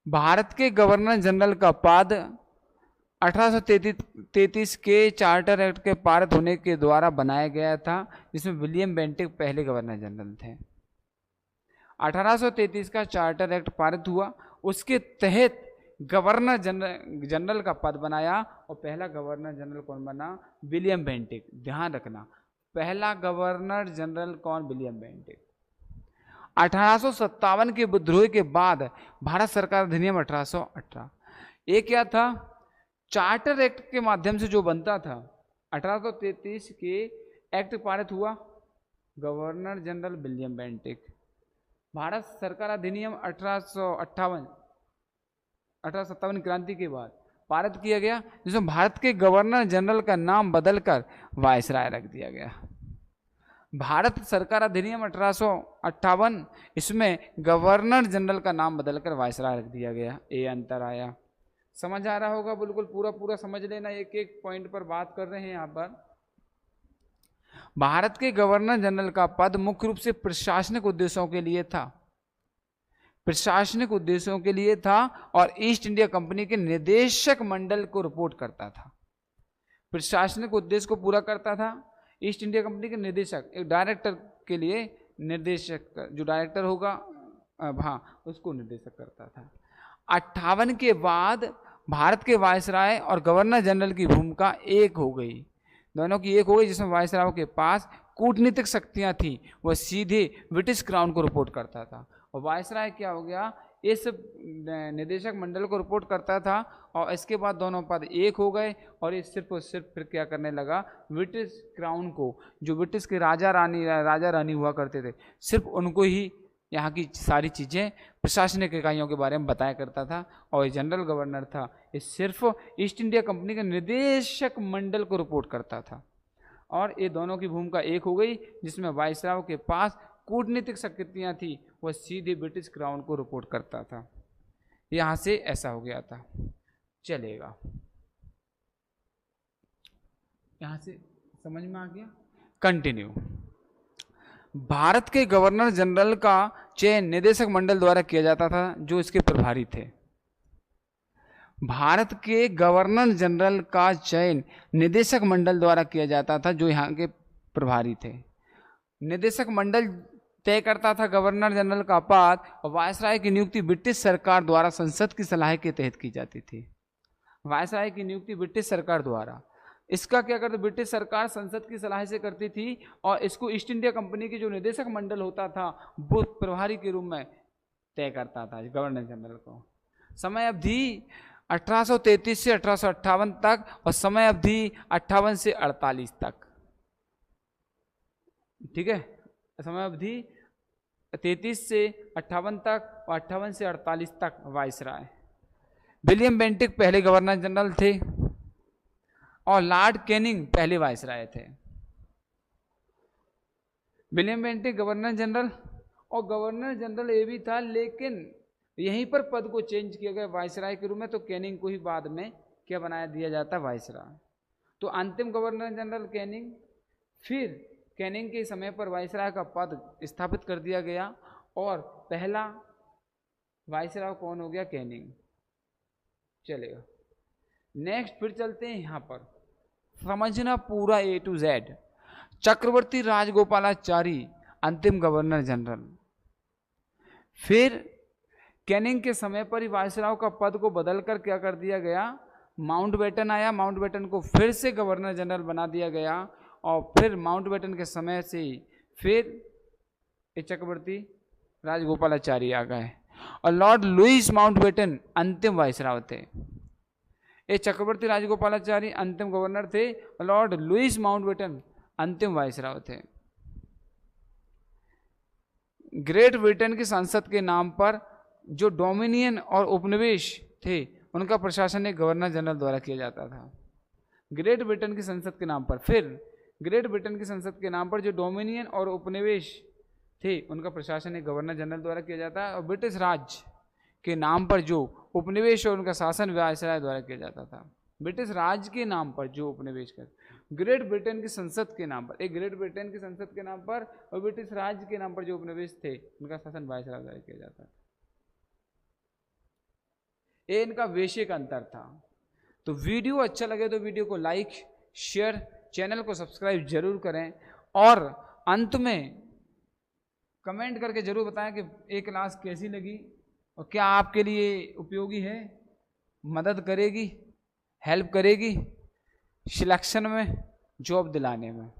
भारत के गवर्नर जनरल का पद 1833 के चार्टर एक्ट के पारित होने के द्वारा बनाया गया था, जिसमें विलियम बेंटिक पहले गवर्नर जनरल थे। 1833 का चार्टर एक्ट पारित हुआ, उसके तहत गवर्नर जनरल का पद बनाया। और पहला गवर्नर जनरल कौन बना? William Bentinck. ध्यान रखना, पहला गवर्नर जनरल कौन? William Bentinck. 1857 के विद्रोह के बाद भारत सरकार अधिनियम 1818, ये क्या था? चार्टर एक्ट के माध्यम से जो बनता था। 1833 के एक्ट पारित हुआ, governor general William Bentinck. Bharat सरकार अधिनियम 1857 क्रांति के बाद पारित किया गया, जिसमें भारत के गवर्नर जनरल का नाम बदलकर वायसराय रख दिया गया। भारत सरकार अधिनियम 1858, इसमें गवर्नर जनरल का नाम बदलकर वायसराय रख दिया गया। ये अंतर आया। समझ आ रहा होगा? बिल्कुल पूरा पूरा समझ लेना, एक एक पॉइंट पर बात कर रहे हैं यहाँ पर। भारत के गवर्नर जनरल का पद मुख्य रूप से प्रशासनिक उद्देश्यों के लिए था, प्रशासनिक उद्देश्यों के लिए था, और ईस्ट इंडिया कंपनी के निदेशक मंडल को रिपोर्ट करता था। प्रशासनिक उद्देश्य को पूरा करता था। ईस्ट इंडिया कंपनी के निदेशक, एक डायरेक्टर के लिए निर्देशक, जो डायरेक्टर होगा हाँ, उसको निर्देशक करता था। 58 के बाद भारत के वायसराय और गवर्नर जनरल की भूमिका एक हो गई, दोनों की एक हो गई, जिसमें वायसराय के पास कूटनीतिक शक्तियां थी, वह सीधे ब्रिटिश क्राउन को रिपोर्ट करता था। और वायसराय क्या हो गया? इस निदेशक मंडल को रिपोर्ट करता था, और इसके बाद दोनों पद एक हो गए। और ये सिर्फ और सिर्फ फिर क्या करने लगा? ब्रिटिश क्राउन को, जो ब्रिटिश के राजा रानी हुआ करते थे, सिर्फ उनको ही यहाँ की सारी चीज़ें, प्रशासनिक इकाइयों के बारे में बताया करता था। और ये जनरल गवर्नर था, ये सिर्फ ईस्ट इंडिया कंपनी के निदेशक मंडल को रिपोर्ट करता था। और ये दोनों की भूमिका एक हो गई, जिसमें वायसराय के पास कूटनीतिक शक्तियाँ थी, वह सीधे ब्रिटिश क्राउन को रिपोर्ट करता था। यहाँ से ऐसा हो गया था। चलेगा, यहाँ से समझ में आ गया? कंटिन्यू। भारत के गवर्नर जनरल का चयन निदेशक मंडल द्वारा किया जाता था, जो इसके प्रभारी थे। भारत के गवर्नर जनरल का चयन निदेशक मंडल द्वारा किया जाता था, जो यहाँ के प्रभारी थे। निदेशक मंडल तय करता था गवर्नर जनरल का पद, और वायसराय की नियुक्ति ब्रिटिश सरकार द्वारा संसद की सलाह के तहत की जाती थी। वायसराय की नियुक्ति ब्रिटिश सरकार द्वारा, इसका क्या करते? ब्रिटिश सरकार संसद की सलाह से करती थी, और इसको ईस्ट इंडिया कंपनी की जो निदेशक मंडल होता था, वो प्रभारी के रूप में तय करता था गवर्नर जनरल को। समय अवधि 1833 से 1858 तक, और समय अवधि 58 से 48 तक। ठीक है, समय अवधि 33 से 58 तक, और 58 से 48 तक वायसराय। विलियम बेंटिक पहले गवर्नर जनरल थे, और लॉर्ड कैनिंग पहले वायसराय थे। विलियम बेंटिक गवर्नर जनरल, और गवर्नर जनरल ये भी था, लेकिन यहीं पर पद को चेंज किया गया वायसराय के रूप में, तो कैनिंग को ही बाद में क्या बनाया दिया जाता? वायसराय। तो अंतिम गवर्नर जनरल कैनिंग, फिर कैनिंग के समय पर वायसराय का पद स्थापित कर दिया गया, और पहला वायसराय कौन हो गया? कैनिंग। चलेगा, नेक्स्ट फिर चलते हैं यहाँ पर, समझना पूरा A to Z। चक्रवर्ती राजगोपालाचारी अंतिम गवर्नर जनरल। फिर कैनिंग के समय पर ही वायसराय का पद को बदलकर क्या कर दिया गया? माउंटबेटन आया, माउंटबेटन को फिर से गवर्नर जनरल बना दिया गया, और फिर माउंटबेटन के समय से ही फिर चक्रवर्ती राजगोपालाचारी आ गए, और लॉर्ड लुईस माउंटबेटन अंतिम वायसराय थे। ये चक्रवर्ती राजगोपालाचारी अंतिम गवर्नर थे, और लॉर्ड लुईस माउंटबेटन अंतिम वायसराय थे। ग्रेट ब्रिटेन की संसद के नाम पर जो डोमिनियन और उपनिवेश थे, उनका प्रशासन एक गवर्नर जनरल द्वारा किया जाता था। ग्रेट ब्रिटेन की संसद के नाम पर, फिर ग्रेट ब्रिटेन की संसद के नाम पर जो डोमिनियन और उपनिवेश थे, उनका प्रशासन एक गवर्नर जनरल द्वारा किया जाता है। और ब्रिटिश राज के नाम पर जो उपनिवेश और उनका शासन वायसराय द्वारा किया जाता था। ब्रिटिश राज के नाम पर जो उपनिवेश कर, ग्रेट ब्रिटेन की संसद के नाम पर, एक ग्रेट ब्रिटेन की संसद के नाम पर, और ब्रिटिश राज के नाम पर जो उपनिवेश थे, उनका शासन वायसराय द्वारा किया जाता था। ये इनका वैश्विक अंतर था। तो वीडियो अच्छा लगे तो वीडियो को लाइक, शेयर, चैनल को सब्सक्राइब जरूर करें, और अंत में कमेंट करके जरूर बताएं कि ये क्लास कैसी लगी। और क्या आपके लिए उपयोगी है, मदद करेगी, हेल्प करेगी सिलेक्शन में, जॉब दिलाने में।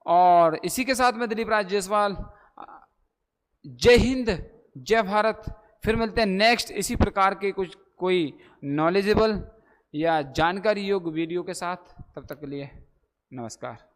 और इसी के साथ में दिलीप राज जायसवाल, जय हिंद, जय भारत। फिर मिलते हैं नेक्स्ट इसी प्रकार के कुछ कोई नॉलेजेबल या जानकारी योग्य वीडियो के साथ। तब तक के लिए नमस्कार।